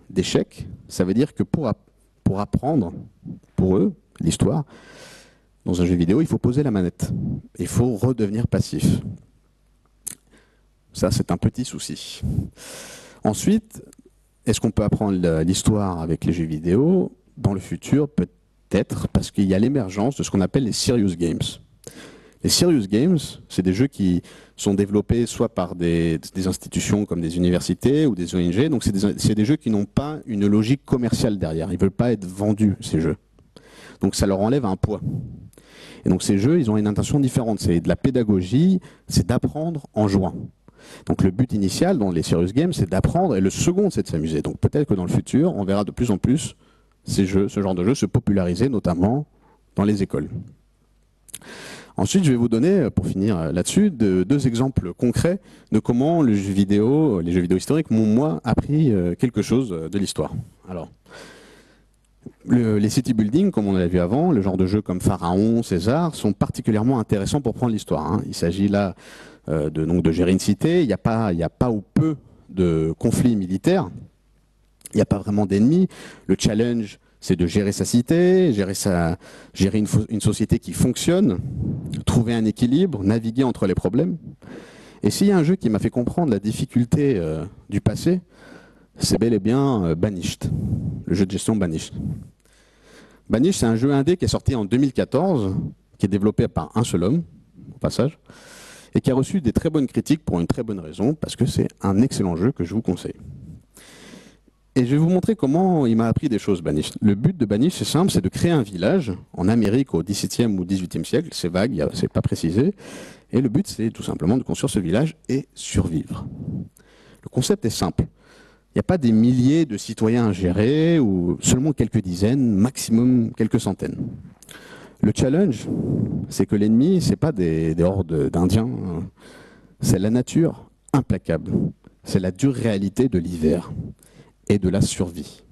d'échec. Ça veut dire que pour apprendre, pour eux, l'histoire, dans un jeu vidéo, il faut poser la manette. Il faut redevenir passif. Ça, c'est un petit souci. Ensuite, est-ce qu'on peut apprendre l'histoire avec les jeux vidéo dans le futur? Peut-être, parce qu'il y a l'émergence de ce qu'on appelle les serious games. Les serious games, c'est des jeux qui sont développés soit par des institutions comme des universités ou des ONG. Donc c'est des jeux qui n'ont pas une logique commerciale derrière. Ils ne veulent pas être vendus, ces jeux. Donc ça leur enlève un poids. Et donc ces jeux, ils ont une intention différente. C'est de la pédagogie, c'est d'apprendre en jouant. Donc le but initial dans les serious games, c'est d'apprendre, et le second, c'est de s'amuser. Donc peut-être que dans le futur, on verra de plus en plus ce genre de jeux se populariser, notamment dans les écoles. Ensuite, je vais vous donner, pour finir là-dessus, deux exemples concrets de comment les jeux vidéo historiques m'ont, moi, appris quelque chose de l'histoire. Alors, les city building, comme on l'a vu avant, le genre de jeux comme Pharaon, César, sont particulièrement intéressants pour prendre l'histoire. Il s'agit là de gérer une cité. Il n'y a pas ou peu de conflits militaires. Il n'y a pas vraiment d'ennemis. Le challenge, c'est de gérer sa cité, gérer une société qui fonctionne, trouver un équilibre, naviguer entre les problèmes. Et s'il y a un jeu qui m'a fait comprendre la difficulté du passé, c'est bel et bien Banished, le jeu de gestion Banished. Banished, c'est un jeu indé qui est sorti en 2014, qui est développé par un seul homme, au passage, et qui a reçu des très bonnes critiques pour une très bonne raison, parce que c'est un excellent jeu que je vous conseille. Et je vais vous montrer comment il m'a appris des choses, Banished. Le but de Banished, c'est simple, c'est de créer un village en Amérique au XVIIe ou XVIIIe siècle, c'est vague, c'est pas précisé, et le but, c'est tout simplement de construire ce village et survivre. Le concept est simple. Il n'y a pas des milliers de citoyens à gérer, ou seulement quelques dizaines, maximum quelques centaines. Le challenge, c'est que l'ennemi, c'est pas des hordes d'Indiens, c'est la nature implacable, c'est la dure réalité de l'hiver et de la survie.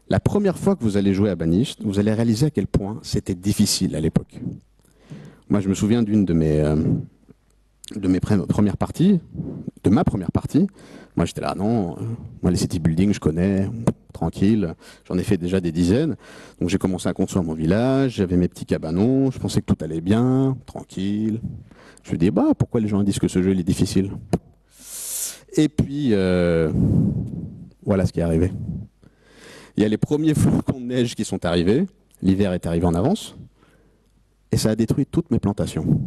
La première fois que vous allez jouer à Banished, vous allez réaliser à quel point c'était difficile à l'époque. Moi, je me souviens d'une de mes premières parties, de ma première partie. Moi, j'étais là, non, moi, les city building, je connais, tranquille, j'en ai fait déjà des dizaines. Donc, j'ai commencé à construire mon village, j'avais mes petits cabanons, je pensais que tout allait bien, tranquille. Je me dis, bah, pourquoi les gens disent que ce jeu il est difficile? Et puis, voilà ce qui est arrivé. Il y a les premiers flocons de neige qui sont arrivés, l'hiver est arrivé en avance, et ça a détruit toutes mes plantations.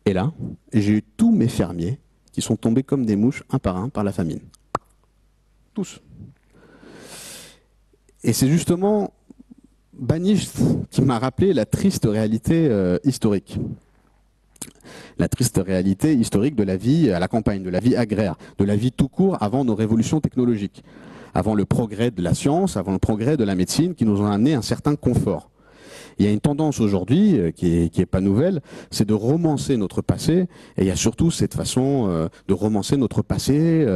Et là, j'ai eu tous mes fermiers qui sont tombés comme des mouches, un par la famine. Tous. Et c'est justement Banished qui m'a rappelé la triste réalité historique. La triste réalité historique de la vie à la campagne, de la vie agraire, de la vie tout court avant nos révolutions technologiques, avant le progrès de la science, avant le progrès de la médecine qui nous ont amené un certain confort. Il y a une tendance aujourd'hui qui est pas nouvelle, c'est de romancer notre passé, et il y a surtout cette façon de romancer notre passé,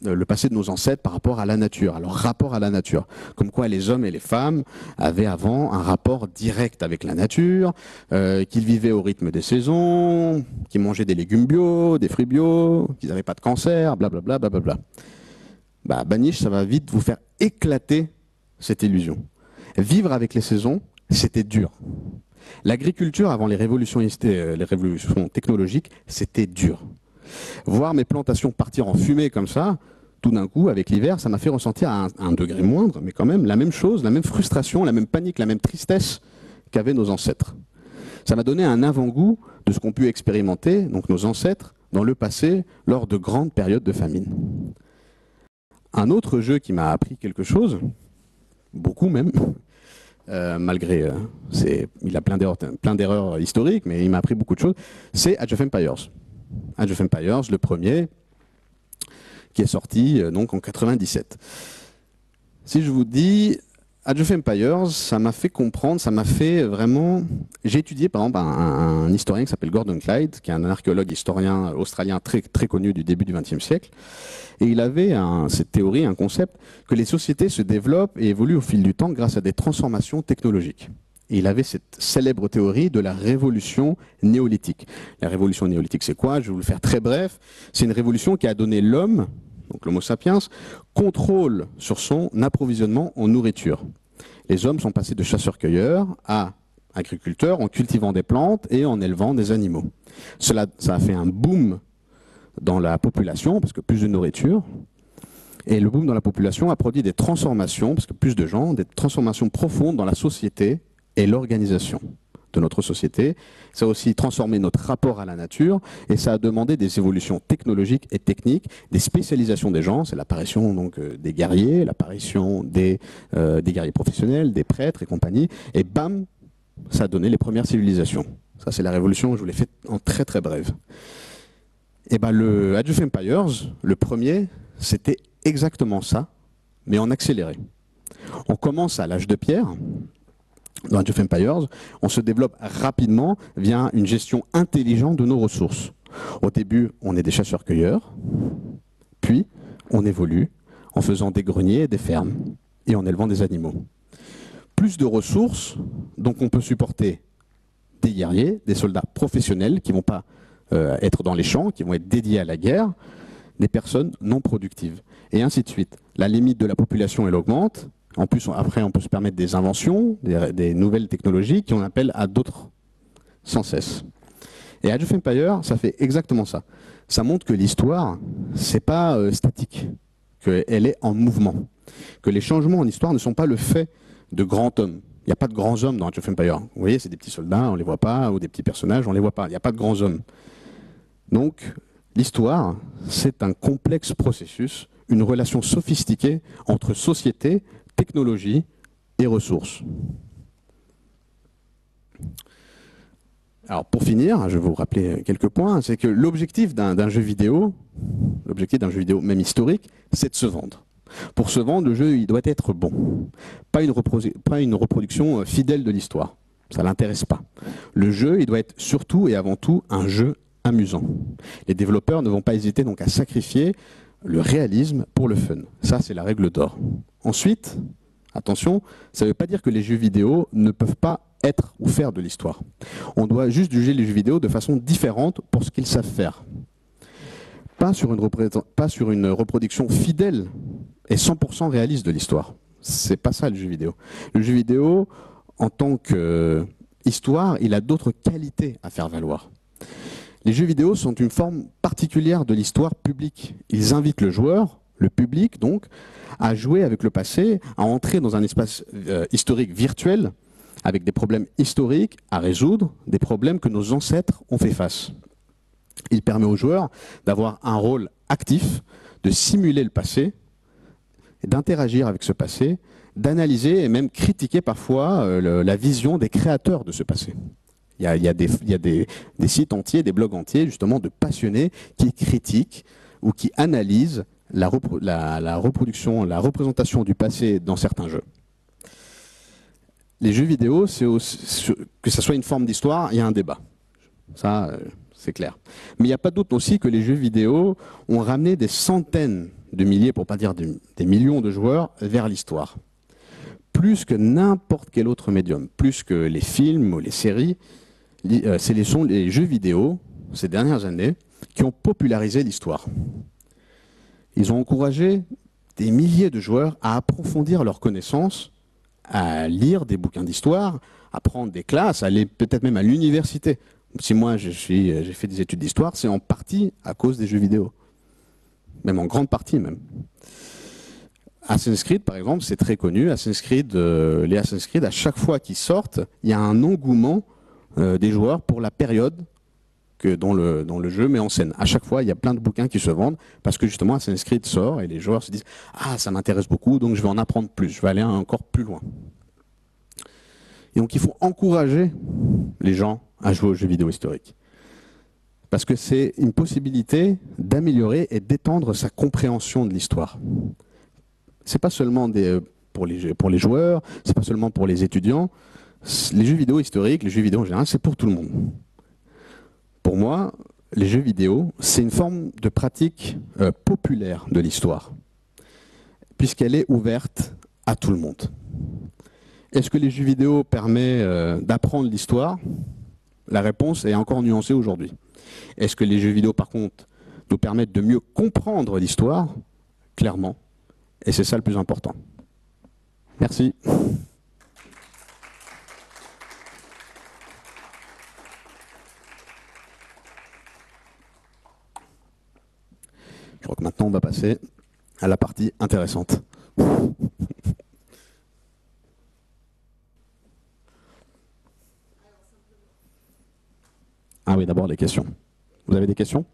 le passé de nos ancêtres par rapport à la nature, à leur rapport à la nature. Comme quoi les hommes et les femmes avaient avant un rapport direct avec la nature, qu'ils vivaient au rythme des saisons, qu'ils mangeaient des légumes bio, des fruits bio, qu'ils n'avaient pas de cancer, blablabla, blablabla. Bah, Banished, ça va vite vous faire éclater cette illusion. Vivre avec les saisons, c'était dur. L'agriculture avant les révolutions technologiques, c'était dur. Voir mes plantations partir en fumée comme ça, tout d'un coup, avec l'hiver, ça m'a fait ressentir à un degré moindre, mais quand même la même chose, la même frustration, la même panique, la même tristesse qu'avaient nos ancêtres. Ça m'a donné un avant-goût de ce qu'ont pu expérimenter, donc nos ancêtres, dans le passé, lors de grandes périodes de famine. Un autre jeu qui m'a appris quelque chose, beaucoup même, malgré, il a plein d'erreurs historiques, mais il m'a appris beaucoup de choses, c'est Age of Empires. Age of Empires, le premier, qui est sorti donc en 97. Si je vous dis Age of Empires, ça m'a fait comprendre, ça m'a fait vraiment... J'ai étudié par exemple un historien qui s'appelle Gordon Clyde, qui est un archéologue historien australien très, très connu du début du XXe siècle. Et il avait cette théorie, un concept, que les sociétés se développent et évoluent au fil du temps grâce à des transformations technologiques. Et il avait cette célèbre théorie de la révolution néolithique. La révolution néolithique, c'est quoi? Je vais vous le faire très bref. C'est une révolution qui a donné l'homme, donc l'Homo sapiens, contrôle sur son approvisionnement en nourriture. Les hommes sont passés de chasseurs-cueilleurs à agriculteurs en cultivant des plantes et en élevant des animaux. Ça a fait un boom dans la population, parce que plus de nourriture. Et le boom dans la population a produit des transformations, parce que plus de gens, des transformations profondes dans la société et l'organisation de notre société. Ça a aussi transformé notre rapport à la nature et ça a demandé des évolutions technologiques et techniques, des spécialisations des gens, c'est l'apparition donc des guerriers, l'apparition des guerriers professionnels, des prêtres et compagnie, et bam, ça a donné les premières civilisations. Ça c'est la révolution, je vous l'ai fait en très très brève. Et ben le Age of Empires, le premier, c'était exactement ça, mais en accéléré. On commence à l'âge de pierre. Dans Age of Empires, on se développe rapidement via une gestion intelligente de nos ressources. Au début, on est des chasseurs-cueilleurs, puis on évolue en faisant des greniers et des fermes, et en élevant des animaux. Plus de ressources, donc on peut supporter des guerriers, des soldats professionnels qui ne vont pas être dans les champs, qui vont être dédiés à la guerre, des personnes non productives, et ainsi de suite. La limite de la population, elle augmente. En plus, après, on peut se permettre des inventions, des nouvelles technologies qui en appellent à d'autres sans cesse. Et Age of Empires, ça fait exactement ça. Ça montre que l'histoire, c'est pas statique, qu'elle est en mouvement, que les changements en histoire ne sont pas le fait de grands hommes. Il n'y a pas de grands hommes dans Age of Empires. Vous voyez, c'est des petits soldats, on ne les voit pas, ou des petits personnages, on ne les voit pas. Il n'y a pas de grands hommes. Donc, l'histoire, c'est un complexe processus, une relation sophistiquée entre société, technologie et ressources. Alors pour finir, je vais vous rappeler quelques points, c'est que l'objectif d'un jeu vidéo, même historique, c'est de se vendre. Pour se vendre, le jeu il doit être bon, pas une reproduction fidèle de l'histoire, ça ne l'intéresse pas. Le jeu il doit être surtout et avant tout un jeu amusant. Les développeurs ne vont pas hésiter donc à sacrifier le réalisme pour le fun. Ça, c'est la règle d'or. Ensuite, attention, ça ne veut pas dire que les jeux vidéo ne peuvent pas être ou faire de l'histoire. On doit juste juger les jeux vidéo de façon différente pour ce qu'ils savent faire. Pas sur une reproduction fidèle et 100% réaliste de l'histoire. C'est pas ça le jeu vidéo. Le jeu vidéo, en tant qu'histoire, il a d'autres qualités à faire valoir. Les jeux vidéo sont une forme particulière de l'histoire publique. Ils invitent le joueur, le public donc, à jouer avec le passé, à entrer dans un espace historique virtuel, avec des problèmes historiques à résoudre, des problèmes que nos ancêtres ont fait face. Il permet aux joueurs d'avoir un rôle actif, de simuler le passé, d'interagir avec ce passé, d'analyser et même critiquer parfois la vision des créateurs de ce passé. Il y a des sites entiers, des blogs entiers, justement, de passionnés qui critiquent ou qui analysent la reproduction, la représentation du passé dans certains jeux. Les jeux vidéo, que ce soit une forme d'histoire, il y a un débat. Ça, c'est clair. Mais il n'y a pas doute aussi que les jeux vidéo ont ramené des centaines de milliers, pour ne pas dire des millions de joueurs vers l'histoire. Plus que n'importe quel autre médium, plus que les films ou les séries, ce sont les jeux vidéo, ces dernières années, qui ont popularisé l'histoire. Ils ont encouragé des milliers de joueurs à approfondir leurs connaissances, à lire des bouquins d'histoire, à prendre des classes, à aller peut-être même à l'université. Si moi j'ai fait des études d'histoire, c'est en partie à cause des jeux vidéo. Même en grande partie même. Assassin's Creed, par exemple, c'est très connu. Les Assassin's Creed, à chaque fois qu'ils sortent, il y a un engouement des joueurs pour la période dont le jeu met en scène. À chaque fois, il y a plein de bouquins qui se vendent parce que justement Assassin's Creed sort et les joueurs se disent « Ah, ça m'intéresse beaucoup, donc je vais en apprendre plus, je vais aller encore plus loin. » Et donc il faut encourager les gens à jouer aux jeux vidéo historiques. Parce que c'est une possibilité d'améliorer et d'étendre sa compréhension de l'histoire. C'est pas seulement pour les joueurs, c'est pas seulement pour les étudiants. Les jeux vidéo historiques, les jeux vidéo en général, c'est pour tout le monde. Pour moi, les jeux vidéo, c'est une forme de pratique populaire de l'histoire, puisqu'elle est ouverte à tout le monde. Est-ce que les jeux vidéo permettent d'apprendre l'histoire? La réponse est encore nuancée aujourd'hui. Est-ce que les jeux vidéo, par contre, nous permettent de mieux comprendre l'histoire? Clairement. Et c'est ça le plus important. Merci. Je crois que maintenant, on va passer à la partie intéressante. Ah oui, d'abord les questions. Vous avez des questions?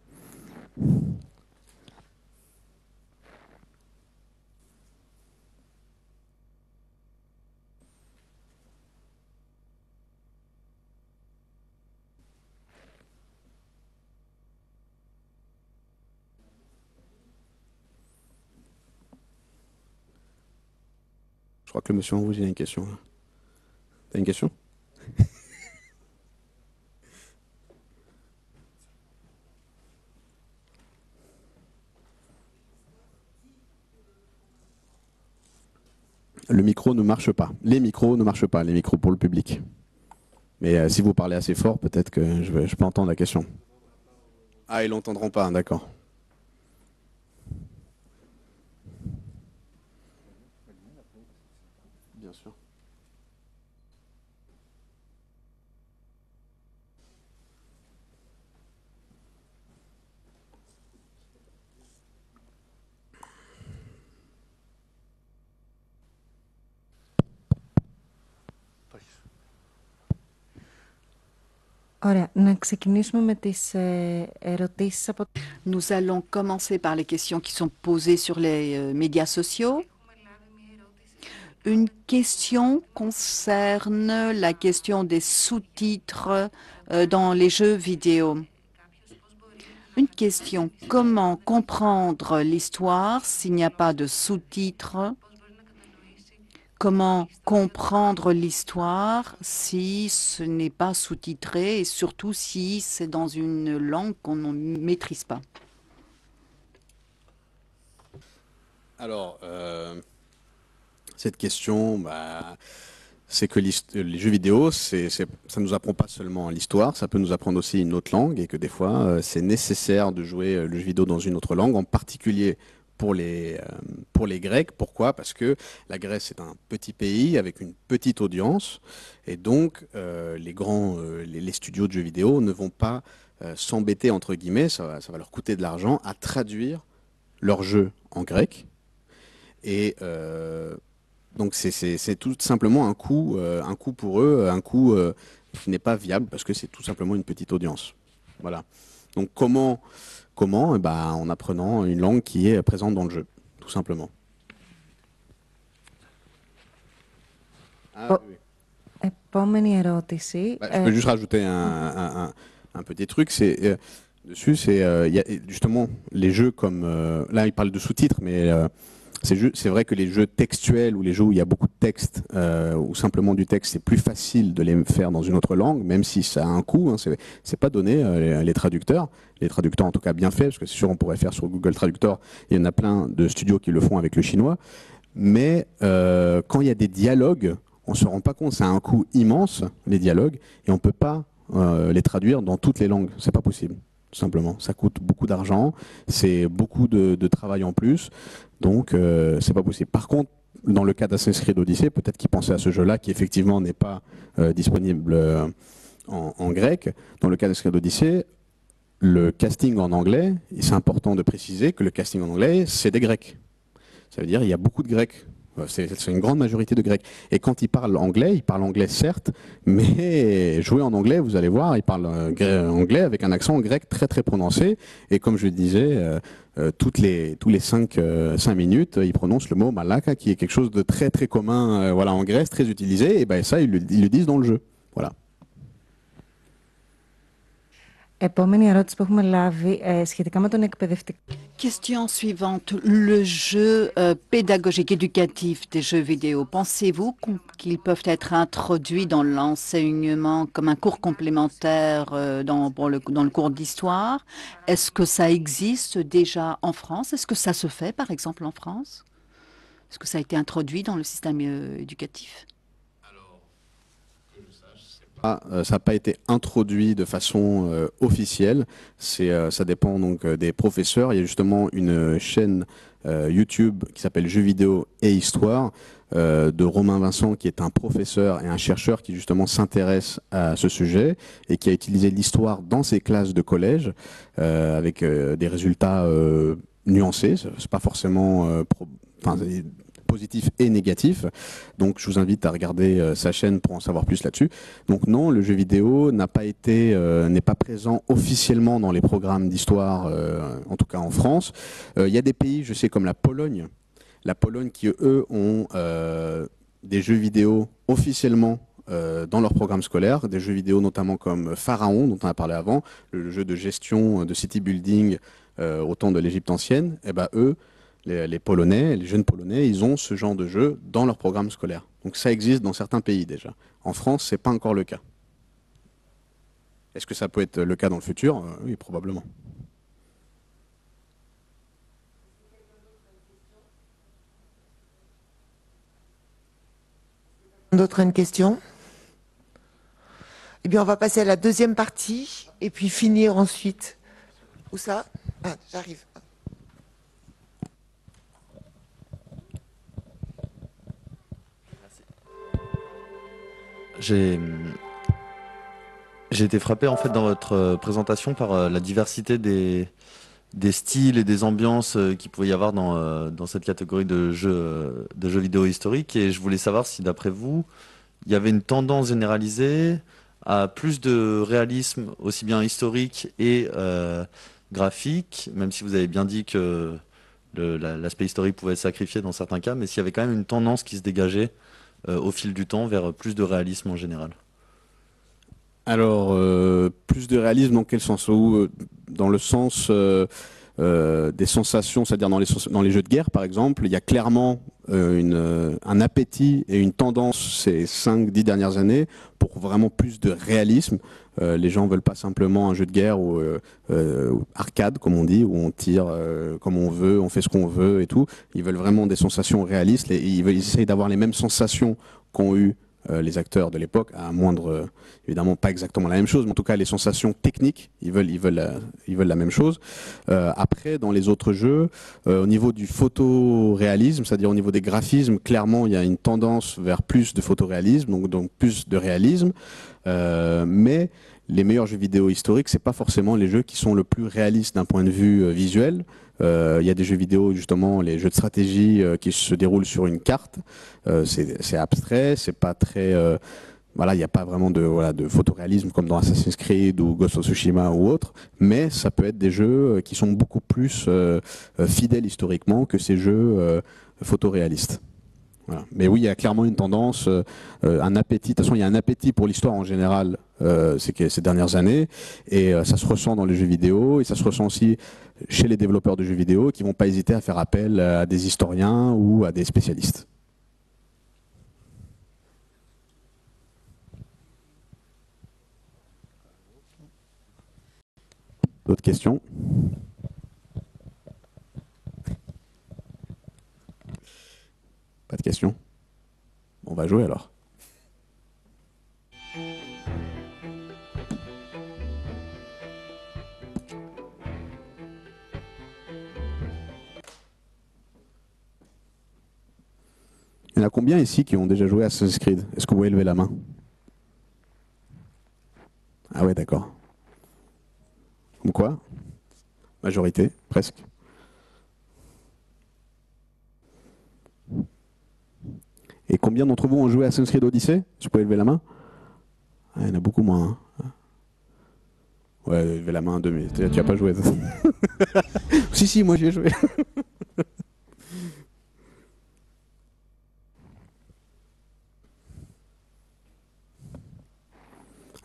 Je crois que le monsieur en rouge, il a une question. T'as une question? Le micro ne marche pas. Les micros ne marchent pas, les micros pour le public. Mais si vous parlez assez fort, peut-être que je peux entendre la question. Ah, ils l'entendront pas, d'accord. Bien sûr. Ωραία, να ξεκινήσουμε με τις ερωτήσεις από... Nous allons commencer par les questions qui sont posées sur les médias sociaux. Une question concerne la question des sous-titres dans les jeux vidéo. Une question, comment comprendre l'histoire s'il n'y a pas de sous-titres? Comment comprendre l'histoire si ce n'est pas sous-titré et surtout si c'est dans une langue qu'on ne maîtrise pas? Alors, cette question, c'est que les jeux vidéo, ça ne nous apprend pas seulement l'histoire, ça peut nous apprendre aussi une autre langue et que des fois, c'est nécessaire de jouer le jeu vidéo dans une autre langue, en particulier pour les Grecs. Pourquoi? Parce que la Grèce est un petit pays avec une petite audience et donc les studios de jeux vidéo ne vont pas s'embêter, entre guillemets, ça va leur coûter de l'argent à traduire leurs jeux en grec. Et donc c'est tout simplement un coût pour eux, un coût qui n'est pas viable parce que c'est tout simplement une petite audience. Voilà. Donc comment? En apprenant une langue qui est présente dans le jeu, tout simplement. Ah, oui. Επόμενη ερώτηση. Je peux juste rajouter un petit truc. Dessus, justement les jeux comme là, il parle de sous-titres, mais c'est vrai que les jeux textuels ou les jeux où il y a beaucoup de texte ou simplement du texte, c'est plus facile de les faire dans une autre langue, même si ça a un coût. Hein, c'est pas donné. Les traducteurs en tout cas bien fait, parce que c'est sûr on pourrait faire sur Google Traductor. Il y en a plein de studios qui le font avec le chinois. Mais quand il y a des dialogues, on se rend pas compte. C'est un coût immense les dialogues et on peut pas les traduire dans toutes les langues. C'est pas possible. Tout simplement, ça coûte beaucoup d'argent, c'est beaucoup de travail en plus, donc c'est pas possible. Par contre, dans le cas d'Assassin's Creed Odyssey, peut-être qu'ils pensaient à ce jeu-là qui effectivement n'est pas disponible en grec. Dans le cas d'Assassin's Creed Odyssey, le casting en anglais, et c'est important de préciser que le casting en anglais, c'est des Grecs. Ça veut dire qu'il y a beaucoup de Grecs. C'est une grande majorité de Grecs. Et quand ils parlent anglais certes, mais jouer en anglais, vous allez voir, ils parlent anglais avec un accent grec très très prononcé. Et comme je le disais, tous les 5 minutes, ils prononcent le mot malaka, qui est quelque chose de très très commun en Grèce, très utilisé. Et ça, ils le disent dans le jeu. Voilà. Επόμενη ερώτηση που έχουμε λάβει σχετικά με τον εκπαιδευτικό. Question suivante, le jeu pédagogique éducatif des jeux vidéo. Pensez-vous qu'ils peuvent être introduits dans l'enseignement comme un cours complémentaire dans le cours d'histoire? Est-ce que ça existe déjà en France? Est-ce que ça se fait, par exemple, en France? Est-ce que ça a été introduit dans le système éducatif? Ça n'a pas été introduit de façon officielle. Ça dépend donc des professeurs. Il y a justement une chaîne YouTube qui s'appelle Jeux vidéo et histoire de Romain Vincent, qui est un professeur et un chercheur qui justement s'intéresse à ce sujet et qui a utilisé l'histoire dans ses classes de collège avec des résultats nuancés. C'est pas forcément positif et négatif. Donc je vous invite à regarder sa chaîne pour en savoir plus là-dessus. Donc non, le jeu vidéo n'est pas présent officiellement dans les programmes d'histoire, en tout cas en France. Il y a des pays, je sais, comme la Pologne qui eux ont des jeux vidéo officiellement dans leur programme scolaire, des jeux vidéo notamment comme Pharaon, dont on a parlé avant, le jeu de gestion de city building au temps de l'Égypte ancienne. Et ben eux, les Polonais, les jeunes Polonais, ils ont ce genre de jeu dans leur programme scolaire. Donc ça existe dans certains pays déjà. En France, c'est pas encore le cas. Est-ce que ça peut être le cas dans le futur? Oui, probablement. D'autres une question? Eh bien, on va passer à la deuxième partie et puis finir ensuite. Où ça? Ah, j'arrive. J'ai été frappé en fait dans votre présentation par la diversité des styles et des ambiances qu'il pouvait y avoir dans cette catégorie de jeux vidéo historiques. Et je voulais savoir si d'après vous, il y avait une tendance généralisée à plus de réalisme, aussi bien historique et graphique, même si vous avez bien dit que l'aspect historique pouvait être sacrifié dans certains cas, mais s'il y avait quand même une tendance qui se dégageait au fil du temps vers plus de réalisme en général. Alors, plus de réalisme dans quel sens? Dans le sens des sensations, c'est-à-dire dans les jeux de guerre, par exemple, il y a clairement un appétit et une tendance ces 5-10 dernières années pour vraiment plus de réalisme. Les gens veulent pas simplement un jeu de guerre ou arcade, comme on dit, où on tire comme on veut, on fait ce qu'on veut et tout. Ils veulent vraiment des sensations réalistes et ils essayent d'avoir les mêmes sensations qu'ont eu les acteurs de l'époque, à moindre, évidemment pas exactement la même chose, mais en tout cas les sensations techniques, ils veulent la même chose. Après, dans les autres jeux, au niveau du photoréalisme, c'est-à-dire au niveau des graphismes, clairement il y a une tendance vers plus de photoréalisme, donc plus de réalisme, mais les meilleurs jeux vidéo historiques, c'est pas forcément les jeux qui sont le plus réalistes d'un point de vue visuel. Il y a des jeux vidéo, justement, les jeux de stratégie qui se déroulent sur une carte. C'est abstrait, c'est pas très... voilà, il n'y a pas vraiment de photoréalisme comme dans Assassin's Creed ou Ghost of Tsushima ou autre, mais ça peut être des jeux qui sont beaucoup plus fidèles historiquement que ces jeux photoréalistes. Voilà. Mais oui, il y a clairement une tendance, un appétit. De toute façon, il y a un appétit pour l'histoire en général ces dernières années, et ça se ressent dans les jeux vidéo, et ça se ressent aussi chez les développeurs de jeux vidéo qui vont pas hésiter à faire appel à des historiens ou à des spécialistes. D'autres questions? Pas de questions? On va jouer alors. Il y en a combien ici qui ont déjà joué à Assassin's Creed? Est-ce que vous pouvez lever la main? Ah ouais, d'accord. Comme quoi? Majorité, presque. Et combien d'entre vous ont joué à Assassin's Creed Odyssey? Si vous pouvez lever la main? Ah, il y en a beaucoup moins. Hein. Ouais, levez la main, 2 minutes. Tu n'as pas joué. Si, moi j'y ai joué.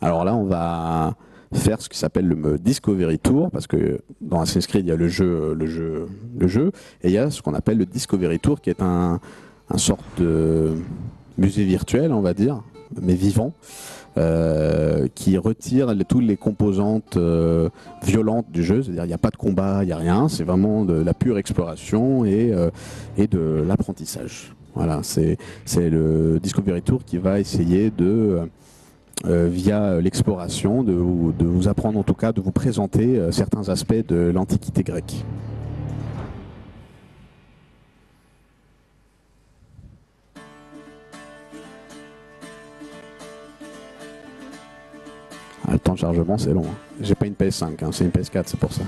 Alors là, on va faire ce qui s'appelle le Discovery Tour, parce que dans Assassin's Creed, il y a le jeu, et il y a ce qu'on appelle le Discovery Tour, qui est un sorte de musée virtuel, on va dire, mais vivant, qui retire toutes les composantes violentes du jeu, c'est-à-dire il n'y a pas de combat, il n'y a rien, c'est vraiment de la pure exploration et de l'apprentissage. Voilà, c'est le Discovery Tour qui va essayer de, via l'exploration, de vous apprendre en tout cas, de vous présenter certains aspects de l'Antiquité grecque. Le temps de chargement, c'est long. Hein. J'ai pas une PS5, hein, c'est une PS4, c'est pour ça.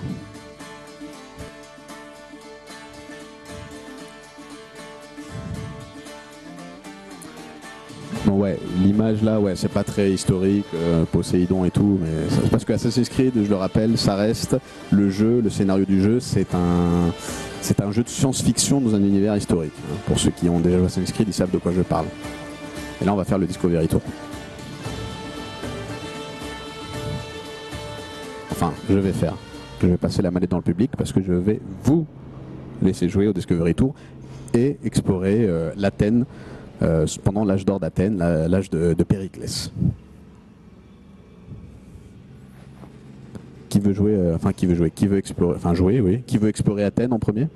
Bon ouais, l'image là, ouais, c'est pas très historique, Poséidon et tout, mais c'est parce que Assassin's Creed, je le rappelle, ça reste le jeu, le scénario du jeu, c'est un jeu de science-fiction dans un univers historique. Hein. Pour ceux qui ont déjà joué à Assassin's Creed, ils savent de quoi je parle. Et là, on va faire le Discovery Tour. Enfin, je vais passer la manette dans le public parce que je vais vous laisser jouer au Discovery Tour et explorer l'Athènes pendant l'âge d'or d'Athènes, l'âge de Périclès. Qui veut jouer, qui veut explorer, enfin jouer, oui. Qui veut explorer Athènes en premier?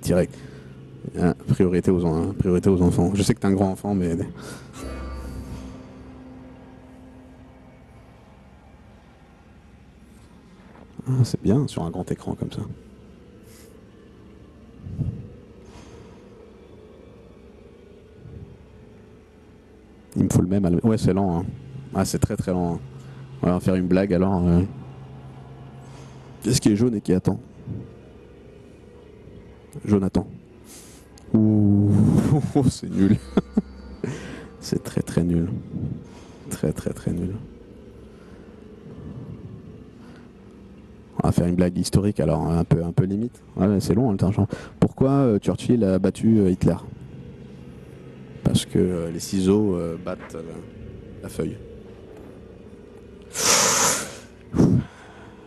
Direct. Ah, priorité aux enfants. Je sais que t'es un grand enfant, mais... Ah, c'est bien sur un grand écran comme ça. Il me faut le même. Ouais, c'est lent. Hein. Ah, c'est très très lent. Hein. On va faire une blague alors. Qu'est-ce qui est jaune et qui attend? Jonathan. Ouh, c'est nul. C'est très très nul. Très très très nul. On va faire une blague historique alors, un peu limite. Ouais, c'est long le temps. Pourquoi Churchill a battu Hitler? Parce que les ciseaux battent la feuille.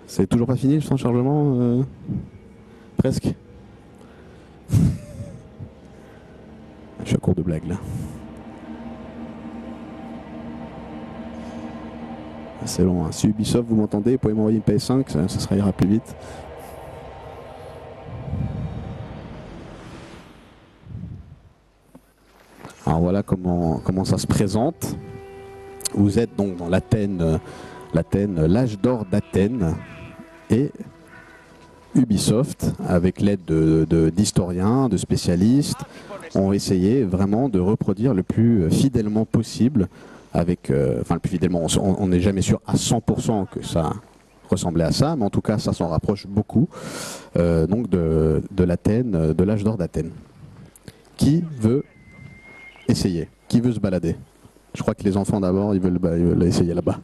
C'est toujours pas fini le temps de chargement presque. Je suis à court de blagues là. C'est long. Hein. Si Ubisoft vous m'entendez, vous pouvez m'envoyer une PS5, ça ira plus vite. Alors voilà comment ça se présente. Vous êtes donc dans l'Athènes, l'âge d'or d'Athènes, et Ubisoft, avec l'aide d'historiens, de spécialistes, ont essayé vraiment de reproduire le plus fidèlement possible, avec, enfin le plus fidèlement, on n'est jamais sûr à 100% que ça ressemblait à ça, mais en tout cas ça s'en rapproche beaucoup, donc de l'Athènes, de l'âge d'or d'Athènes. Qui veut essayer? Qui veut se balader? Je crois que les enfants d'abord, ils veulent essayer là-bas.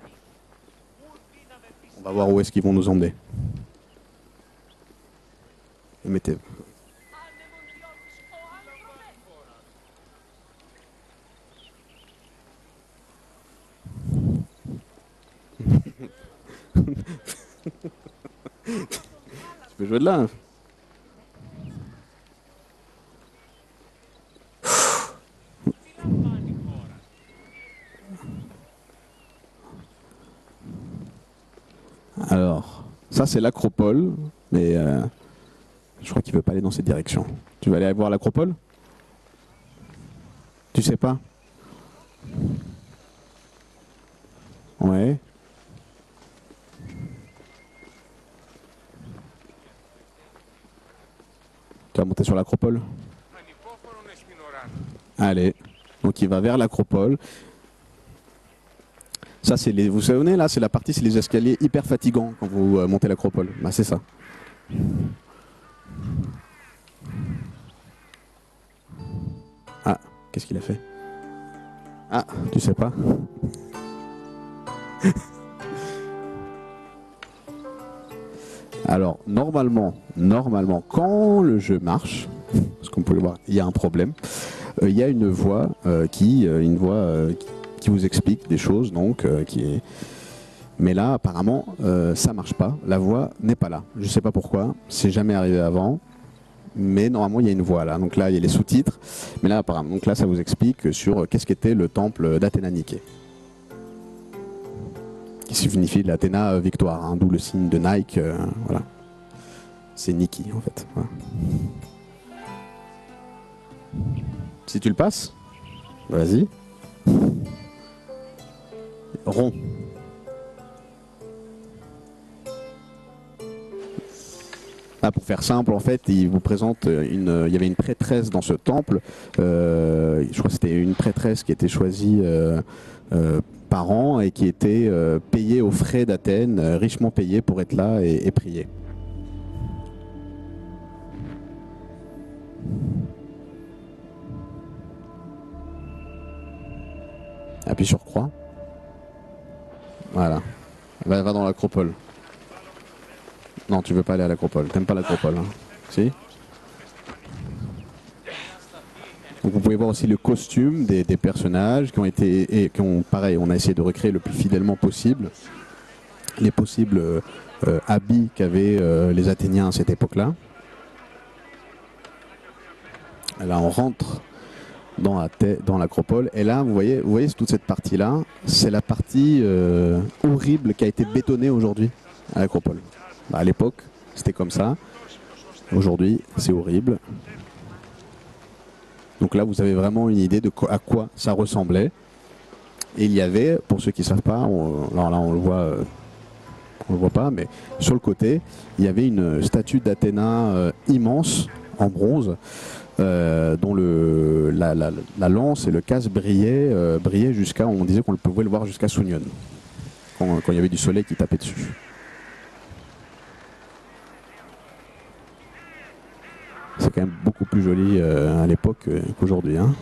On va voir où est-ce qu'ils vont nous emmener. Mettez. Tu peux jouer de là hein. Alors, ça c'est l'acropole, mais je crois qu'il veut pas aller dans cette direction. Tu vas aller voir l'acropole? Tu sais pas? Ouais. Tu vas monter sur l'acropole? Allez. Donc il va vers l'acropole. Ça, c'est les. Vous vous souvenez là, c'est la partie, c'est les escaliers hyper fatigants quand vous montez l'acropole. Bah c'est ça. Ah, qu'est-ce qu'il a fait? Ah, tu sais pas? Alors, normalement, quand le jeu marche, parce qu'on peut le voir, il y a un problème, il y a une voix qui vous explique des choses, donc, qui est Mais là, apparemment, ça marche pas. La voix n'est pas là. Je sais pas pourquoi. C'est jamais arrivé avant. Mais normalement, il y a une voix là. Donc là, il y a les sous-titres. Mais là, apparemment, donc là, ça vous explique sur qu'est-ce qu'était le temple d'Athéna Niké. Qui signifie l'Athéna victoire, hein, d'où le signe de Nike. Voilà. C'est Nike, en fait. Voilà. Si tu le passes, vas-y. Rond. Ah, pour faire simple, en fait, il vous présente il y avait une prêtresse dans ce temple. Je crois que c'était une prêtresse qui était choisie par an et qui était payée aux frais d'Athènes, richement payée pour être là et prier. Appuie sur croix. Voilà. Va dans l'acropole. Non, tu veux pas aller à l'acropole. T'aimes pas l'acropole, hein? Si? Donc vous pouvez voir aussi le costume des personnages qui ont été, et qui ont, pareil, on a essayé de recréer le plus fidèlement possible les possibles habits qu'avaient les Athéniens à cette époque-là. Là, on rentre dans l'acropole, et là, vous voyez toute cette partie-là, c'est la partie horrible qui a été bétonnée aujourd'hui à l'acropole. Bah, à l'époque, c'était comme ça. Aujourd'hui, c'est horrible. Donc là, vous avez vraiment une idée de à quoi ça ressemblait. Et il y avait, pour ceux qui ne savent pas, alors là on le voit pas, mais sur le côté, il y avait une statue d'Athéna immense en bronze, dont la lance et le casque brillaient jusqu'à, on disait qu'on pouvait le voir jusqu'à Sounion, quand il y avait du soleil qui tapait dessus. C'est quand même beaucoup plus joli à l'époque qu'aujourd'hui, hein.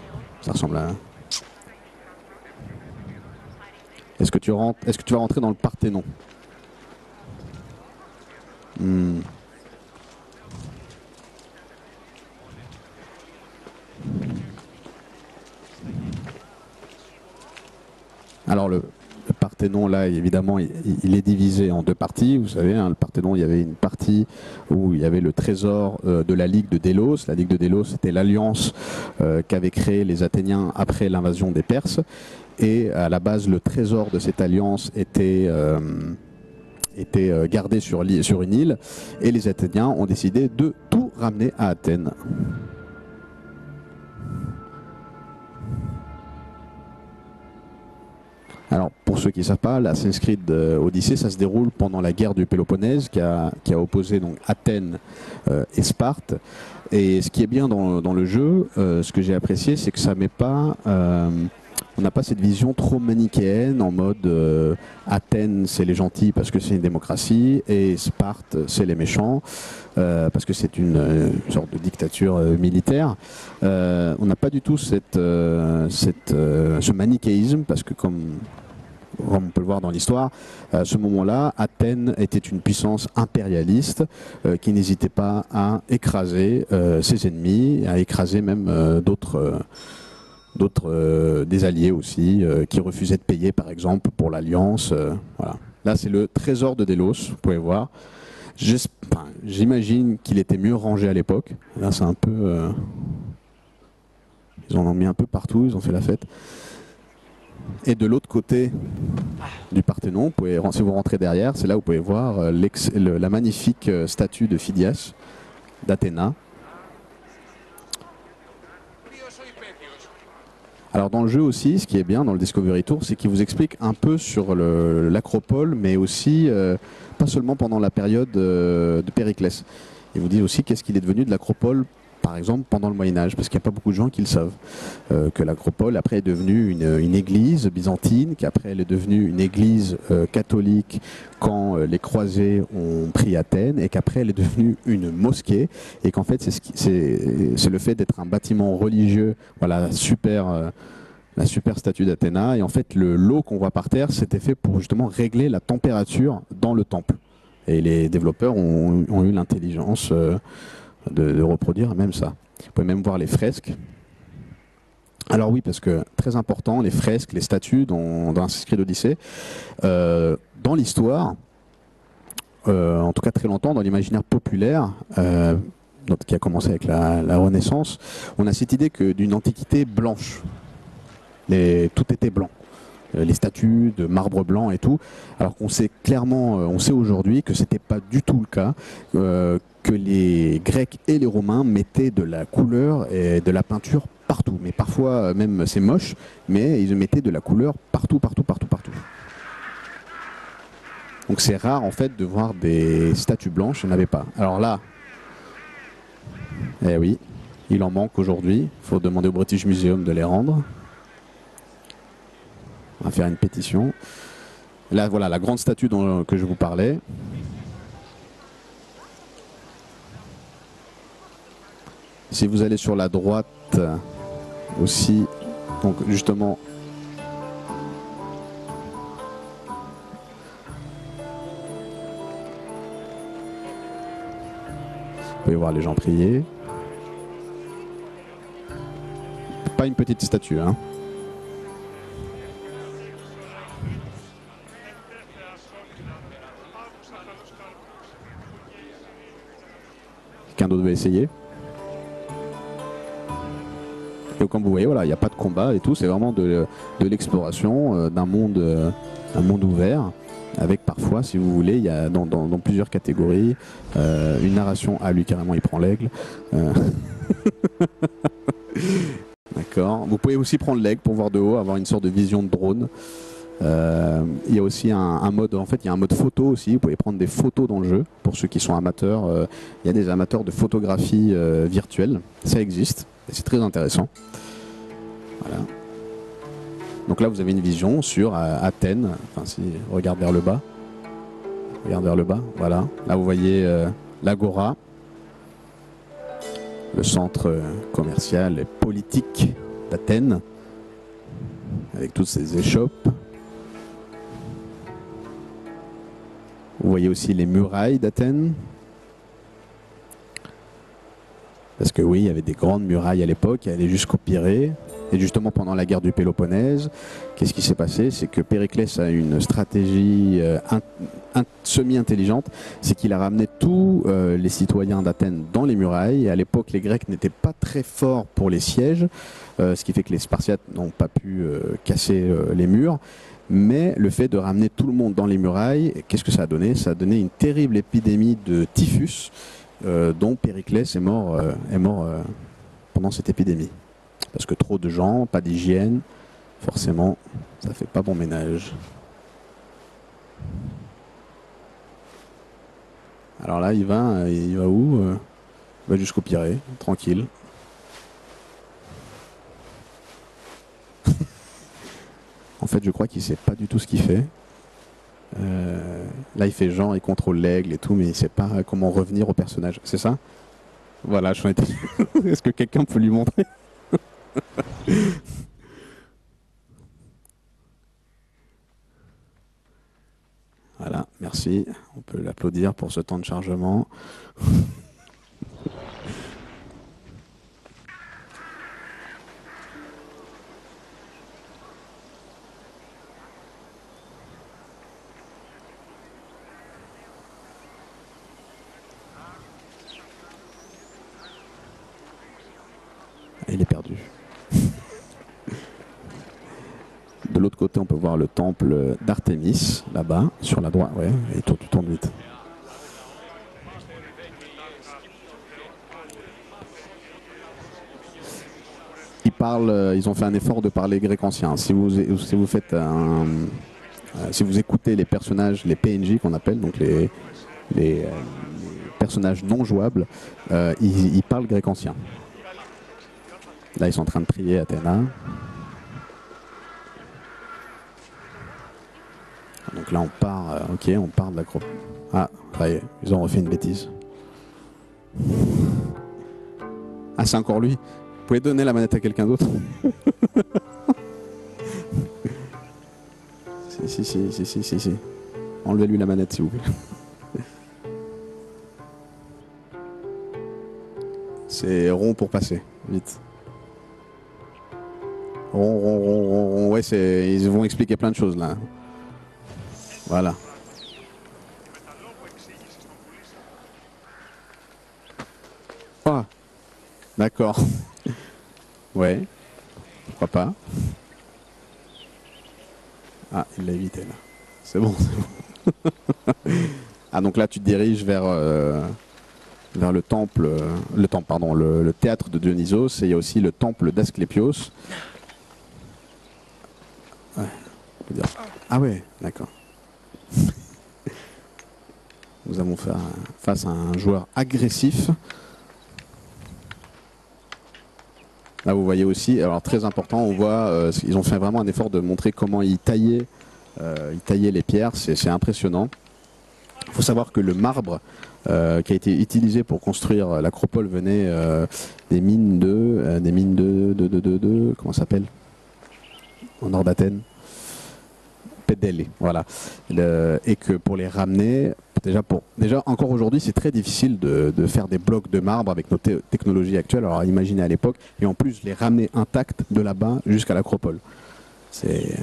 Ça ressemble à... Est-ce que tu vas rentrer dans le Parthénon? Alors le Parthénon, là, évidemment, il est divisé en deux parties. Vous savez, hein, le Parthénon, il y avait une partie où il y avait le trésor de la Ligue de Délos. La Ligue de Délos, c'était l'alliance qu'avaient créée les Athéniens après l'invasion des Perses. Et à la base, le trésor de cette alliance était gardé sur une île. Et les Athéniens ont décidé de tout ramener à Athènes. Alors, pour ceux qui ne savent pas, l'Assassin's Creed Odyssey, ça se déroule pendant la guerre du Péloponnèse qui a opposé donc Athènes et Sparte. Et ce qui est bien dans le jeu, ce que j'ai apprécié, c'est que ça met pas... on n'a pas cette vision trop manichéenne en mode Athènes c'est les gentils parce que c'est une démocratie et Sparte c'est les méchants parce que c'est une sorte de dictature militaire. On n'a pas du tout ce manichéisme parce que comme on peut le voir dans l'histoire, à ce moment-là, Athènes était une puissance impérialiste qui n'hésitait pas à écraser ses ennemis, à écraser même d'autres des alliés aussi, qui refusaient de payer par exemple pour l'Alliance. Voilà. Là c'est le trésor de Délos, vous pouvez voir. J'imagine qu'il était mieux rangé à l'époque. Là c'est un peu... ils en ont mis un peu partout, ils ont fait la fête. Et de l'autre côté du Parthénon, si vous rentrez derrière, c'est là où vous pouvez voir la magnifique statue de Phidias, d'Athéna. Alors dans le jeu aussi, ce qui est bien dans le Discovery Tour, c'est qu'il vous explique un peu sur l'acropole, mais aussi pas seulement pendant la période de Périclès. Il vous dit aussi qu'est-ce qu'il est devenu de l'acropole, par exemple pendant le Moyen-Âge, parce qu'il n'y a pas beaucoup de gens qui le savent. Que l'acropole après est devenue une église byzantine, qu'après elle est devenue une église catholique quand les croisés ont pris Athènes, et qu'après elle est devenue une mosquée, et qu'en fait c'est le fait d'être un bâtiment religieux, voilà, la super statue d'Athéna, et en fait l'eau qu'on voit par terre, c'était fait pour justement régler la température dans le temple. Et les développeurs ont eu l'intelligence de reproduire même ça. Vous pouvez même voir les fresques. Alors oui, parce que très important, les fresques, les statues dans Assassin's Creed Odyssey, dans l'histoire, en tout cas très longtemps, dans l'imaginaire populaire, qui a commencé avec la Renaissance, on a cette idée que d'une antiquité blanche. Tout était blanc. Les statues de marbre blanc et tout, alors qu'on sait clairement, on sait aujourd'hui que c'était pas du tout le cas, que les Grecs et les Romains mettaient de la couleur et de la peinture partout, mais parfois même c'est moche, mais ils mettaient de la couleur partout, partout, partout, partout. Donc c'est rare en fait de voir des statues blanches, il n'y en avait pas. Alors là, eh oui, il en manque aujourd'hui, il faut demander au British Museum de les rendre. On va faire une pétition. Là, voilà la grande statue que je vous parlais. Si vous allez sur la droite aussi, donc justement, vous pouvez voir les gens prier. Pas une petite statue, hein. Quelqu'un d'autre veut essayer? Et comme vous voyez, voilà, il n'y a pas de combat et tout, c'est vraiment de l'exploration d'un monde ouvert, avec parfois, si vous voulez, il y a dans plusieurs catégories, une narration. Ah, lui carrément, il prend l'aigle. D'accord. Vous pouvez aussi prendre l'aigle pour voir de haut, avoir une sorte de vision de drone. Il y a aussi un mode, en fait, il y a un mode photo aussi. Vous pouvez prendre des photos dans le jeu pour ceux qui sont amateurs. Il y a des amateurs de photographie virtuelle, ça existe et c'est très intéressant. Voilà. Donc là, vous avez une vision sur Athènes. Enfin, si regarde vers le bas, Voilà. Là, vous voyez l'Agora, le centre commercial et politique d'Athènes, avec toutes ces échoppes. Vous voyez aussi les murailles d'Athènes. Parce que oui, il y avait des grandes murailles à l'époque, qui allaient jusqu'au Pirée. Et justement, pendant la guerre du Péloponnèse, qu'est-ce qui s'est passé? C'est que Périclès a une stratégie semi-intelligente. C'est qu'il a ramené tous les citoyens d'Athènes dans les murailles. Et à l'époque, les Grecs n'étaient pas très forts pour les sièges, ce qui fait que les Spartiates n'ont pas pu casser les murs. Mais le fait de ramener tout le monde dans les murailles, qu'est-ce que ça a donné? Ça a donné une terrible épidémie de typhus, dont Périclès est mort pendant cette épidémie. Parce que trop de gens, pas d'hygiène, forcément, ça fait pas bon ménage. Alors là, il va où? Il va jusqu'au Pirée, tranquille. En fait, je crois qu'il sait pas du tout ce qu'il fait. Là, il fait genre, il contrôle l'aigle et tout, mais il sait pas comment revenir au personnage. C'est ça? Voilà, j'en étais. Est-ce que quelqu'un peut lui montrer? Voilà, merci. On peut l'applaudir pour ce temps de chargement. Il est perdu. De l'autre côté, on peut voir le temple d'Artémis, là-bas, sur la droite. Ouais, et tu tournes vite. Ils ont fait un effort de parler grec ancien. Si vous écoutez les personnages, les PNJ qu'on appelle, donc les personnages non jouables, ils parlent grec ancien. Là, ils sont en train de prier Athéna. Donc là, on part, on part de la groupe. Ah, ça y est, ils ont refait une bêtise. Ah, c'est encore lui. Vous pouvez donner la manette à quelqu'un d'autre? Si. Enlevez-lui la manette, s'il vous plaît. C'est rond pour passer, vite. Ouais, ils vont expliquer plein de choses là. Voilà. Ah, d'accord. Ouais, pourquoi pas. Ah, il l'a évité là. C'est bon, c'est bon. Ah, donc là tu te diriges vers le temple, le théâtre de Dionysos, et il y a aussi le temple d'Asclépios. Ouais, on peut dire. Ah ouais, d'accord. Nous avons fait face à un joueur agressif. Là, vous voyez aussi, alors très important, on voit, ils ont fait vraiment un effort de montrer comment ils taillaient les pierres, c'est impressionnant. Il faut savoir que le marbre qui a été utilisé pour construire l'acropole venait des mines de comment ça s'appelle en nord d'Athènes, Pédélé, voilà. Et que pour les ramener, déjà encore aujourd'hui, c'est très difficile de faire des blocs de marbre avec nos technologies actuelles. Alors imaginez à l'époque, et en plus les ramener intacts de là-bas jusqu'à l'acropole. C'est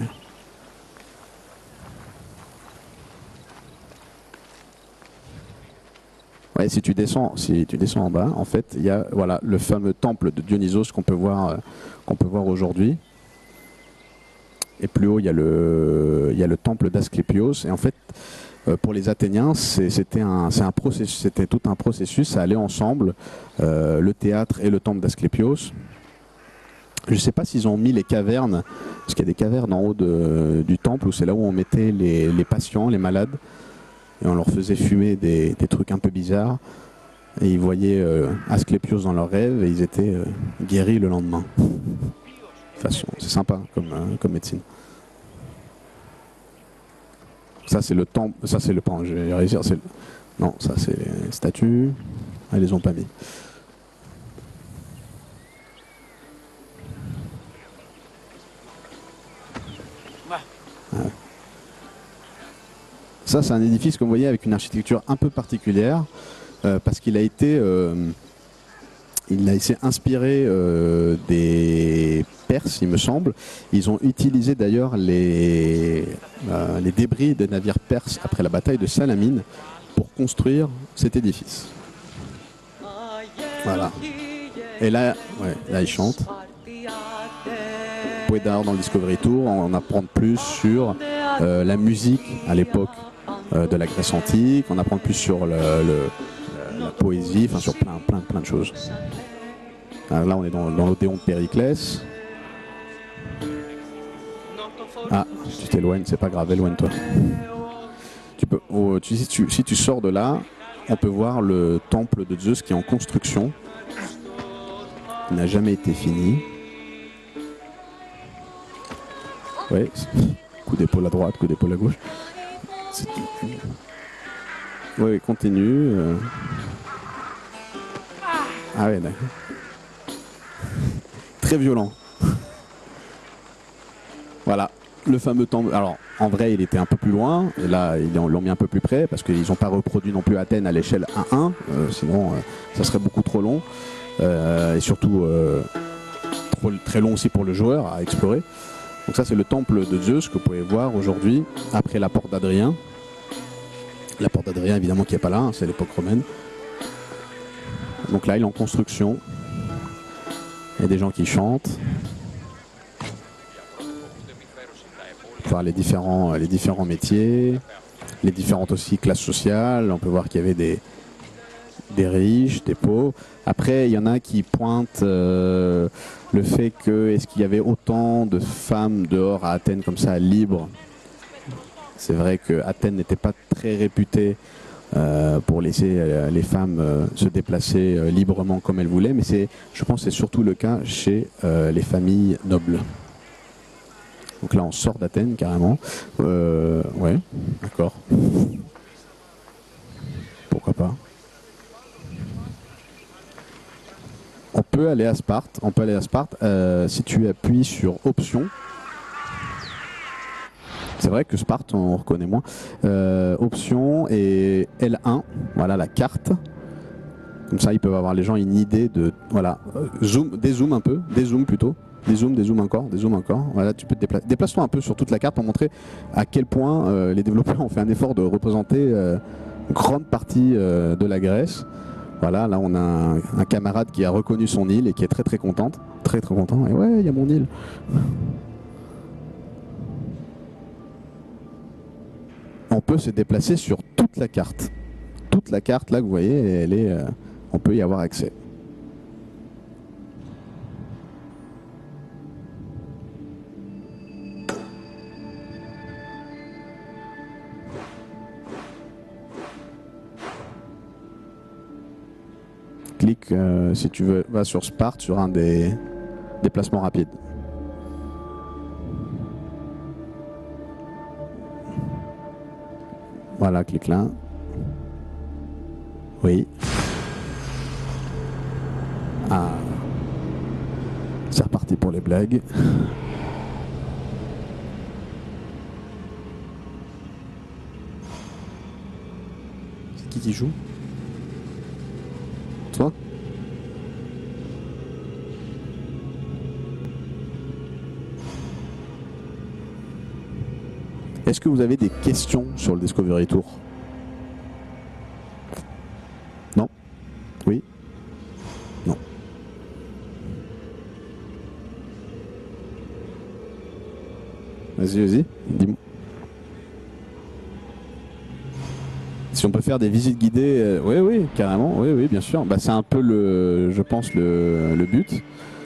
ouais, si tu descends en bas, en fait, il y a voilà le fameux temple de Dionysos qu'on peut voir aujourd'hui. Et plus haut, il y a le temple d'Asclépios. Et en fait, pour les Athéniens, c'était tout un processus. Ça allait ensemble, le théâtre et le temple d'Asclépios. Je ne sais pas s'ils ont mis les cavernes, parce qu'il y a des cavernes en haut du temple où c'est là où on mettait les patients, les malades. Et on leur faisait fumer des trucs un peu bizarres. Et ils voyaient Asclépios dans leurs rêves et ils étaient guéris le lendemain. De toute façon, c'est sympa comme médecine. Ça c'est le temple, ça c'est le pan. Je vais réussir. Non, ça c'est les statues. Elles les ont pas mis. Ouais. Ça c'est un édifice, comme vous voyez, avec une architecture un peu particulière, parce qu'il a été il s'est inspiré des Perses, il me semble. Ils ont utilisé d'ailleurs les débris des navires perses après la bataille de Salamine pour construire cet édifice. Voilà. Et là, là ils chantent. Poédard dans le Discovery Tour, on apprend plus sur la musique à l'époque de la Grèce antique, on apprend plus sur la poésie, enfin sur plein de choses. Alors là on est dans l'Odéon de Périclès. Ah, tu t'éloignes, c'est pas grave, éloigne-toi. Si tu sors de là, on peut voir le temple de Zeus qui est en construction. Il n'a jamais été fini. Ouais, coup d'épaule à droite, coup d'épaule à gauche. Oui, continue. Ah ouais, d'accord. Très violent. Voilà, le fameux temple. Alors, en vrai, il était un peu plus loin. Et là, ils l'ont mis un peu plus près parce qu'ils n'ont pas reproduit non plus Athènes à l'échelle 1-1. Sinon, ça serait beaucoup trop long. Et surtout, très long aussi pour le joueur à explorer. Donc ça, c'est le temple de Zeus que vous pouvez voir aujourd'hui, après la porte d'Adrien. La porte d'Adrien, évidemment, qui n'est pas là, hein, c'est l'époque romaine. Donc là, il est en construction. Il y a des gens qui chantent. Voir les différents métiers, les différentes aussi classes sociales. On peut voir qu'il y avait des riches, des pauvres. Après, il y en a qui pointent le fait que est-ce qu'il y avait autant de femmes dehors à Athènes comme ça, libres. C'est vrai que Athènes n'était pas très réputée pour laisser les femmes se déplacer librement comme elles voulaient, mais je pense que c'est surtout le cas chez les familles nobles. Donc là, on sort d'Athènes carrément. Ouais, d'accord. Pourquoi pas. On peut aller à Sparte. Si tu appuies sur Options. C'est vrai que Sparte, on reconnaît moins. Options et L1, voilà la carte. Comme ça, ils peuvent avoir les gens une idée de... Voilà, dézoom plutôt. Des zooms encore. Voilà, tu peux te déplacer. Déplace-toi un peu sur toute la carte pour montrer à quel point les développeurs ont fait un effort de représenter une grande partie de la Grèce. Voilà, là on a un camarade qui a reconnu son île et qui est très très contente. Très très content. Et ouais, il y a mon île. On peut se déplacer sur toute la carte. Toute la carte, là, que vous voyez, elle est, on peut y avoir accès. Clique, si tu veux, va sur Sparte, sur un des déplacements rapides. Voilà, clique là. Oui. Ah. C'est reparti pour les blagues. C'est qui joue? Toi? Est-ce que vous avez des questions sur le Discovery Tour? Non? Oui? Non. Vas-y, dis-moi. Si on peut faire des visites guidées, oui, carrément, oui, bien sûr. Bah, c'est un peu je pense, le but.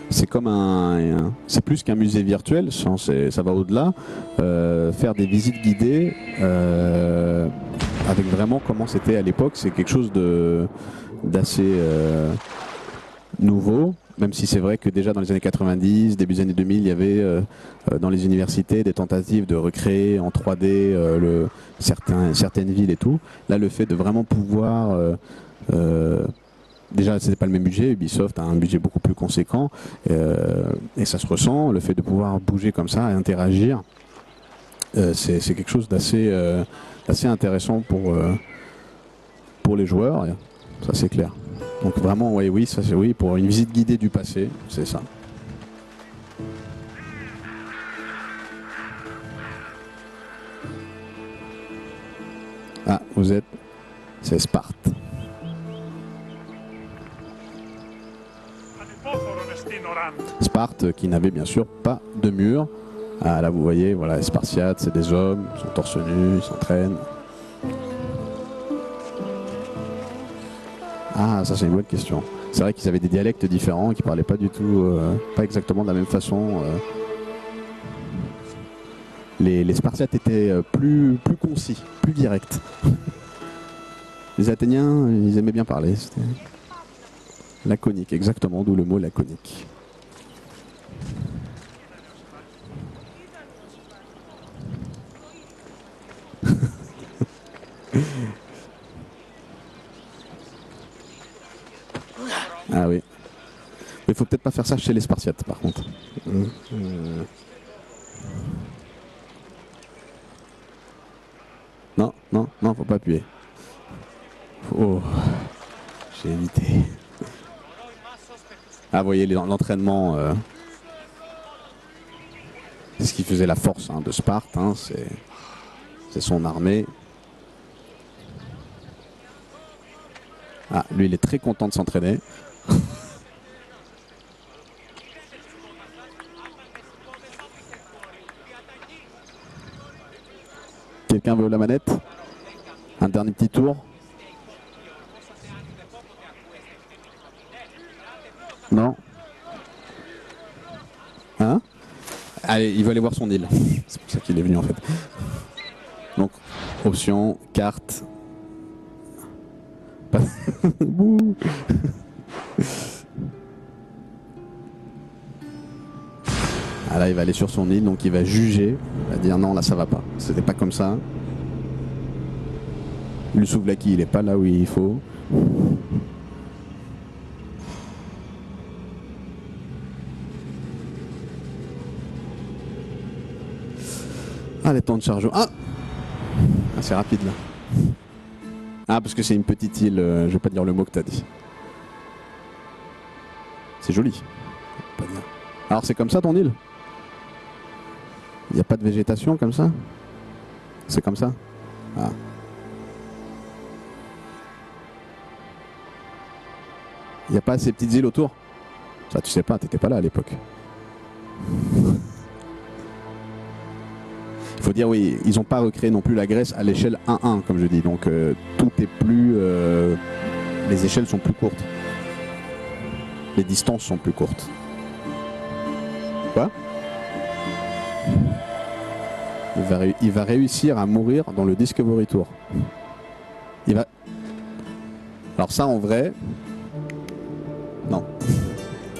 C'est comme c'est plus qu'un musée virtuel, ça va au-delà. Faire des visites guidées avec vraiment comment c'était à l'époque, c'est quelque chose d'assez nouveau. Même si c'est vrai que déjà dans les années 90, début des années 2000, il y avait dans les universités des tentatives de recréer en 3D certaines villes et tout. Là, le fait de vraiment pouvoir... déjà, c'était pas le même budget. Ubisoft a un budget beaucoup plus conséquent et ça se ressent. Le fait de pouvoir bouger comme ça et interagir, c'est quelque chose d'assez intéressant pour les joueurs. Ça, c'est clair. Donc vraiment, oui, ça c'est oui pour une visite guidée du passé, c'est ça. Ah, vous êtes, c'est Sparte. Sparte qui n'avait bien sûr pas de mur. Ah, là vous voyez, voilà, les Spartiates, c'est des hommes, ils sont torse nu, ils s'entraînent. Ah, ça c'est une bonne question. C'est vrai qu'ils avaient des dialectes différents, qui parlaient pas du tout, pas exactement de la même façon. Les Spartiates étaient plus concis, plus directs. Les Athéniens, ils aimaient bien parler. C'était laconique, exactement, d'où le mot laconique. Ah oui. Il faut peut-être pas faire ça chez les Spartiates, par contre. Non, faut pas appuyer. Oh, j'ai évité. Ah, vous voyez, l'entraînement, c'est ce qui faisait la force de Sparte. C'est son armée. Ah, lui, il est très content de s'entraîner. Quelqu'un veut la manette? Un dernier petit tour? Non? Hein? Allez, il veut aller voir son île. C'est pour ça qu'il est venu en fait. Donc, option, carte. Ah là, il va aller sur son île, donc il va juger, il va dire non, là ça va pas, c'était pas comme ça. Le souvlaki, il est pas là où il faut. Ah, les temps de chargement. Ah, c'est rapide là. Ah, parce que c'est une petite île, je vais pas dire le mot que t'as dit. C'est joli. Pas dire. Alors c'est comme ça ton île? Il n'y a pas de végétation comme ça? C'est comme ça? Ah. Il n'y a pas ces petites îles autour? Ça tu sais pas, t'étais pas là à l'époque. Il faut dire oui, ils n'ont pas recréé non plus la Grèce à l'échelle 1-1 comme je dis, donc tout est plus... les échelles sont plus courtes. Les distances sont plus courtes. Quoi? Il va réussir à mourir dans le Discovery Tour. Il va... Alors ça en vrai... Non.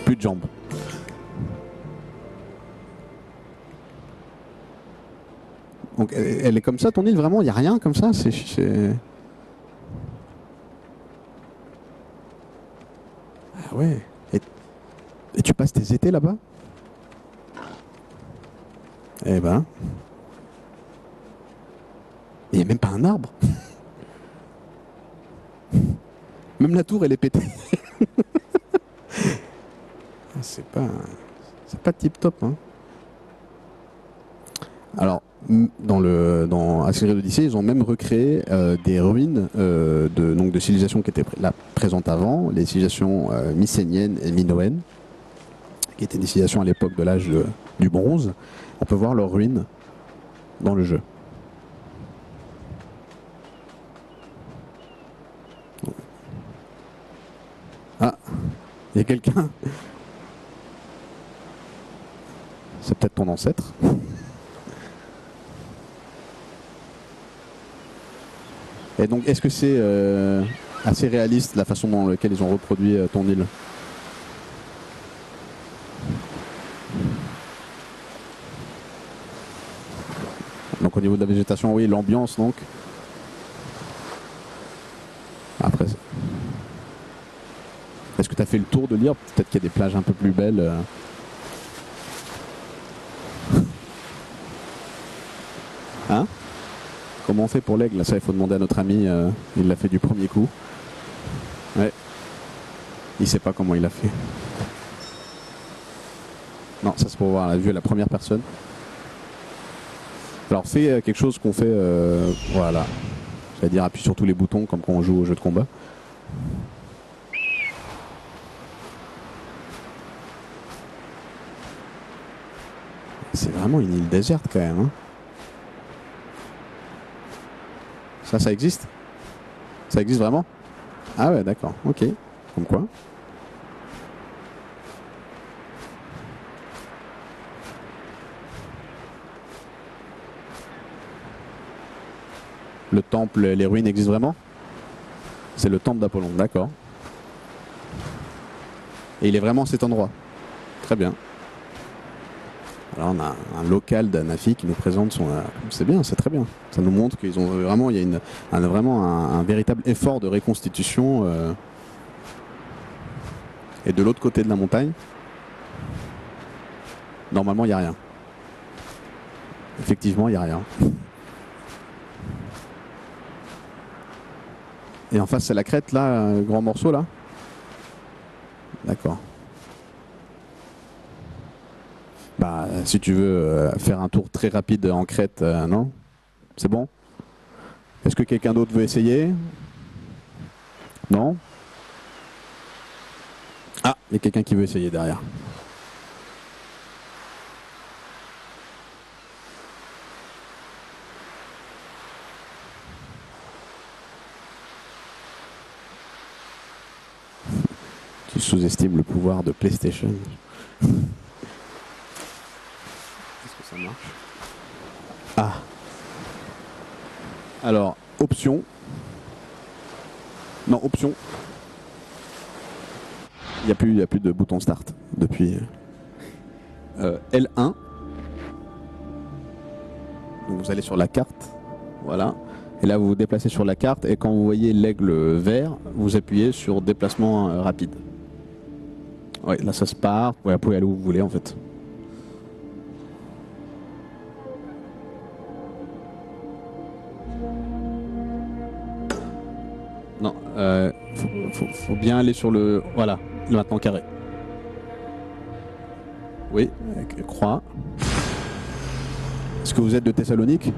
Plus de jambes. Donc elle est comme ça ton île vraiment? Il n'y a rien comme ça? C'est... Ah ouais. Et tu passes tes étés là-bas? Eh ben... Il n'y a même pas un arbre. Même la tour elle est pétée. C'est pas tip top hein. Alors dans Assassin's Creed Odyssey ils ont même recréé des ruines de civilisations qui étaient là présentes avant, les civilisations mycéniennes et minoennes, qui étaient des civilisations à l'époque de l'âge du bronze. On peut voir leurs ruines dans le jeu. Ah, il y a quelqu'un. C'est peut-être ton ancêtre. Et donc, est-ce que c'est assez réaliste la façon dans laquelle ils ont reproduit ton île? Donc au niveau de la végétation, oui, l'ambiance donc. Après, est-ce que tu as fait le tour de l'île? Peut-être qu'il y a des plages un peu plus belles. Hein? Comment on fait pour l'aigle? Ça, il faut demander à notre ami. Il l'a fait du premier coup. Ouais. Il sait pas comment il a fait. Non, ça c'est pour voir la vue à la première personne. Alors fais quelque chose qu'on fait. Voilà. C'est-à-dire appuie sur tous les boutons comme quand on joue au jeu de combat. C'est vraiment une île déserte quand même. Hein. Ça existe? Ça existe vraiment? Ah ouais, d'accord, ok. Comme quoi? Le temple, les ruines existent vraiment? C'est le temple d'Apollon, d'accord. Et il est vraiment à cet endroit? Très bien. Alors on a un local d'Anafi qui nous présente son... c'est bien, c'est très bien. Ça nous montre qu'ils ont vraiment... Il y a vraiment un véritable effort de reconstitution. Et de l'autre côté de la montagne, normalement il n'y a rien. Effectivement, il n'y a rien. Et en face, c'est la crête, là, un grand morceau, là. D'accord. Bah, si tu veux faire un tour très rapide en crête, non? C'est bon? Est-ce que quelqu'un d'autre veut essayer? Non? Ah, il y a quelqu'un qui veut essayer derrière. Tu sous-estimes le pouvoir de PlayStation. Est-ce que ça marche? Ah. Alors, option. Non, option. Il n'y a plus de bouton start depuis L1. Donc vous allez sur la carte. Voilà. Et là, vous vous déplacez sur la carte. Et quand vous voyez l'aigle vert, vous appuyez sur déplacement rapide. Ouais, là ça se part. Vous pouvez aller où vous voulez en fait. Non, faut bien aller sur le... Voilà, maintenant carré. Oui, croix. Est-ce que vous êtes de Thessalonique?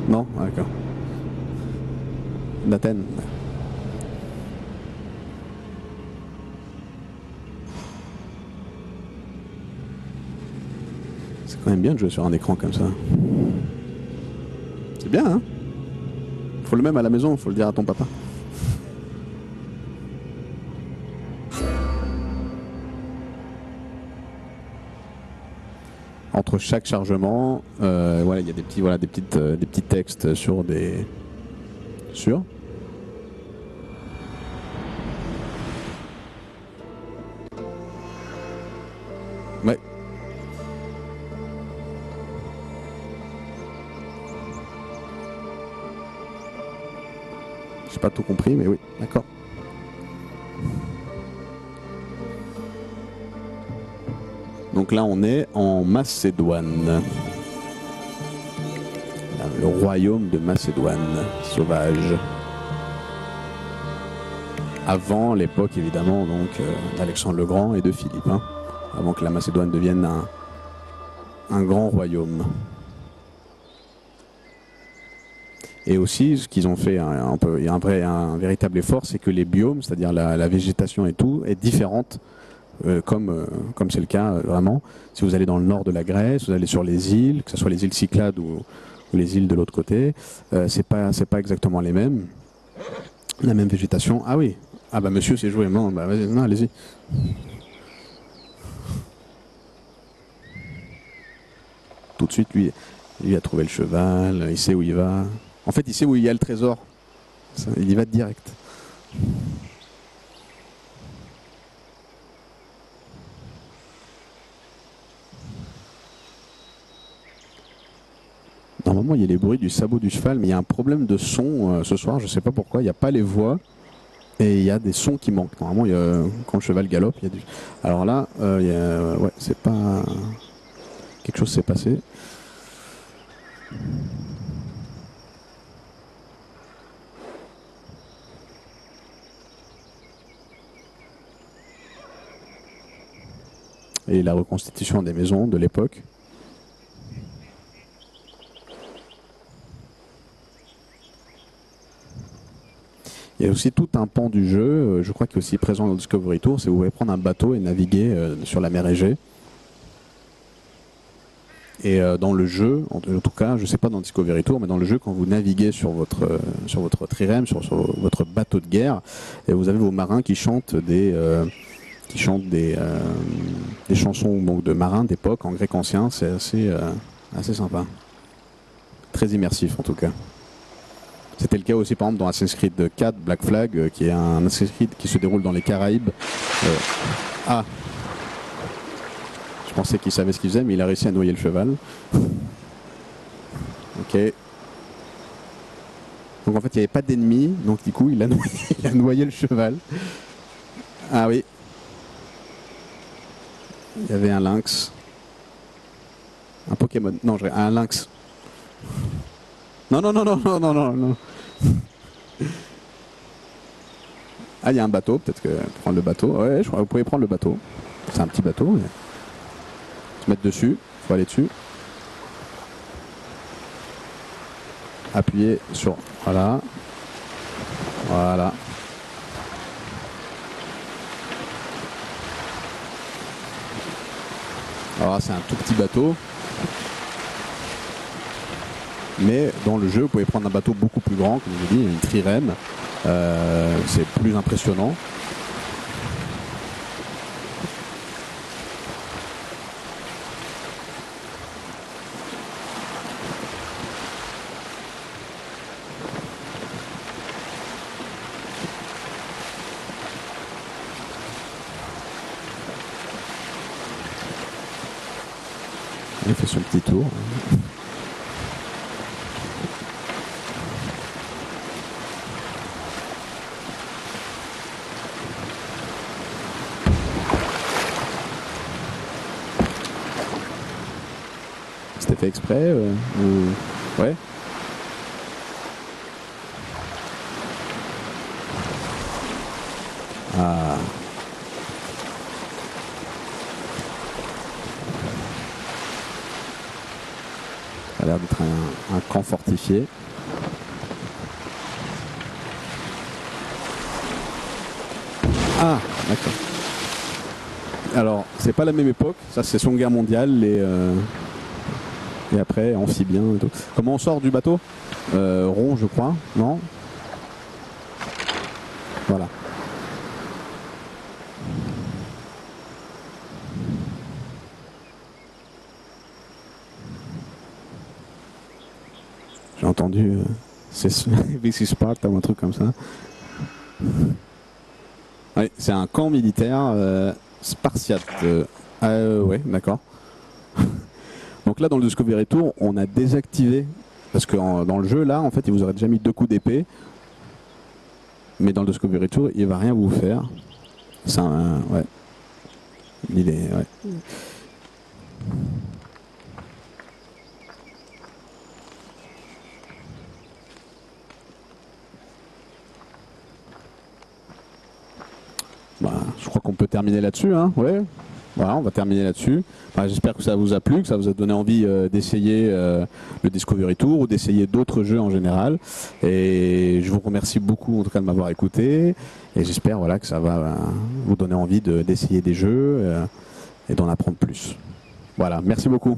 Non? Ah, d'accord. D'Athènes. C'est quand même bien de jouer sur un écran comme ça. C'est bien, hein? Faut le même à la maison, faut le dire à ton papa. Entre chaque chargement, voilà, il y a des petits textes sur des ouais. J'ai pas tout compris, mais oui, d'accord. Donc là, on est en Macédoine. Le royaume de Macédoine, sauvage. Avant l'époque, évidemment, donc d'Alexandre le Grand et de Philippe. Hein, avant que la Macédoine devienne un grand royaume. Et aussi, ce qu'ils ont fait, il y a un véritable effort, c'est que les biomes, c'est-à-dire la végétation et tout, est différente. Comme c'est le cas vraiment si vous allez dans le nord de la Grèce, vous allez sur les îles, que ce soit les îles Cyclades ou les îles de l'autre côté, c'est pas exactement les mêmes, la même végétation. Ah oui, ah bah monsieur c'est joué, non, bah, non allez-y. Tout de suite lui a trouvé le cheval, il sait où il va. En fait il sait où il y a le trésor, il y va direct. Normalement, il y a les bruits du sabot du cheval, mais il y a un problème de son ce soir. Je ne sais pas pourquoi. Il n'y a pas les voix et il y a des sons qui manquent. Normalement, quand le cheval galope, il y a du. Alors là, ouais, c'est pas quelque chose s'est passé. Et la reconstitution des maisons de l'époque. Il y a aussi tout un pan du jeu, je crois qu'il est aussi présent dans le Discovery Tour, c'est où vous pouvez prendre un bateau et naviguer sur la mer Égée. Et dans le jeu, en tout cas, je ne sais pas dans le Discovery Tour, mais dans le jeu, quand vous naviguez sur votre trirème, sur votre bateau de guerre, et vous avez vos marins qui chantent des chansons donc, de marins d'époque en grec ancien, c'est assez sympa. Très immersif en tout cas. C'était le cas aussi par exemple dans Assassin's Creed 4 Black Flag, qui est un Assassin's Creed qui se déroule dans les Caraïbes. Je pensais qu'il savait ce qu'il faisait, mais il a réussi à noyer le cheval. Ok. Donc en fait il n'y avait pas d'ennemis, donc du coup il a noyé le cheval. Ah oui. Il y avait un lynx. Un Pokémon. Non, un lynx. Non. Ah, il y a un bateau, peut-être que prendre le bateau. Ouais, je crois que vous pouvez prendre le bateau. C'est un petit bateau. Mais... se mettre dessus, il faut aller dessus. Appuyer sur... Voilà. Voilà. Alors c'est un tout petit bateau. Mais dans le jeu, vous pouvez prendre un bateau beaucoup plus grand, comme je vous dis, une trirème. C'est plus impressionnant. Il fait son petit tour. C'était fait exprès ou... Ouais. Ah. a l'air d'être un camp fortifié. Ah, d'accord. Alors, c'est pas la même époque, ça c'est Seconde Guerre mondiale et après amphibien et tout. Comment on sort du bateau? Rond, je crois, non? Voilà. J'ai entendu c'est This is Sparta ou un truc comme ça. Oui, c'est un camp militaire spartiate. Ouais, d'accord. Donc là, dans le Discovery Tour, on a désactivé, parce que dans le jeu, là, en fait, il vous aurait déjà mis 2 coups d'épée, mais dans le Discovery Tour, il va rien vous faire. C'est un... ouais. Il est... ouais. Bah, je crois qu'on peut terminer là-dessus, hein, ouais. Voilà, on va terminer là-dessus. Bah, j'espère que ça vous a plu, que ça vous a donné envie d'essayer le Discovery Tour ou d'essayer d'autres jeux en général. Et je vous remercie beaucoup en tout cas de m'avoir écouté. Et j'espère voilà, que ça va vous donner envie d'essayer des jeux et d'en apprendre plus. Voilà, merci beaucoup.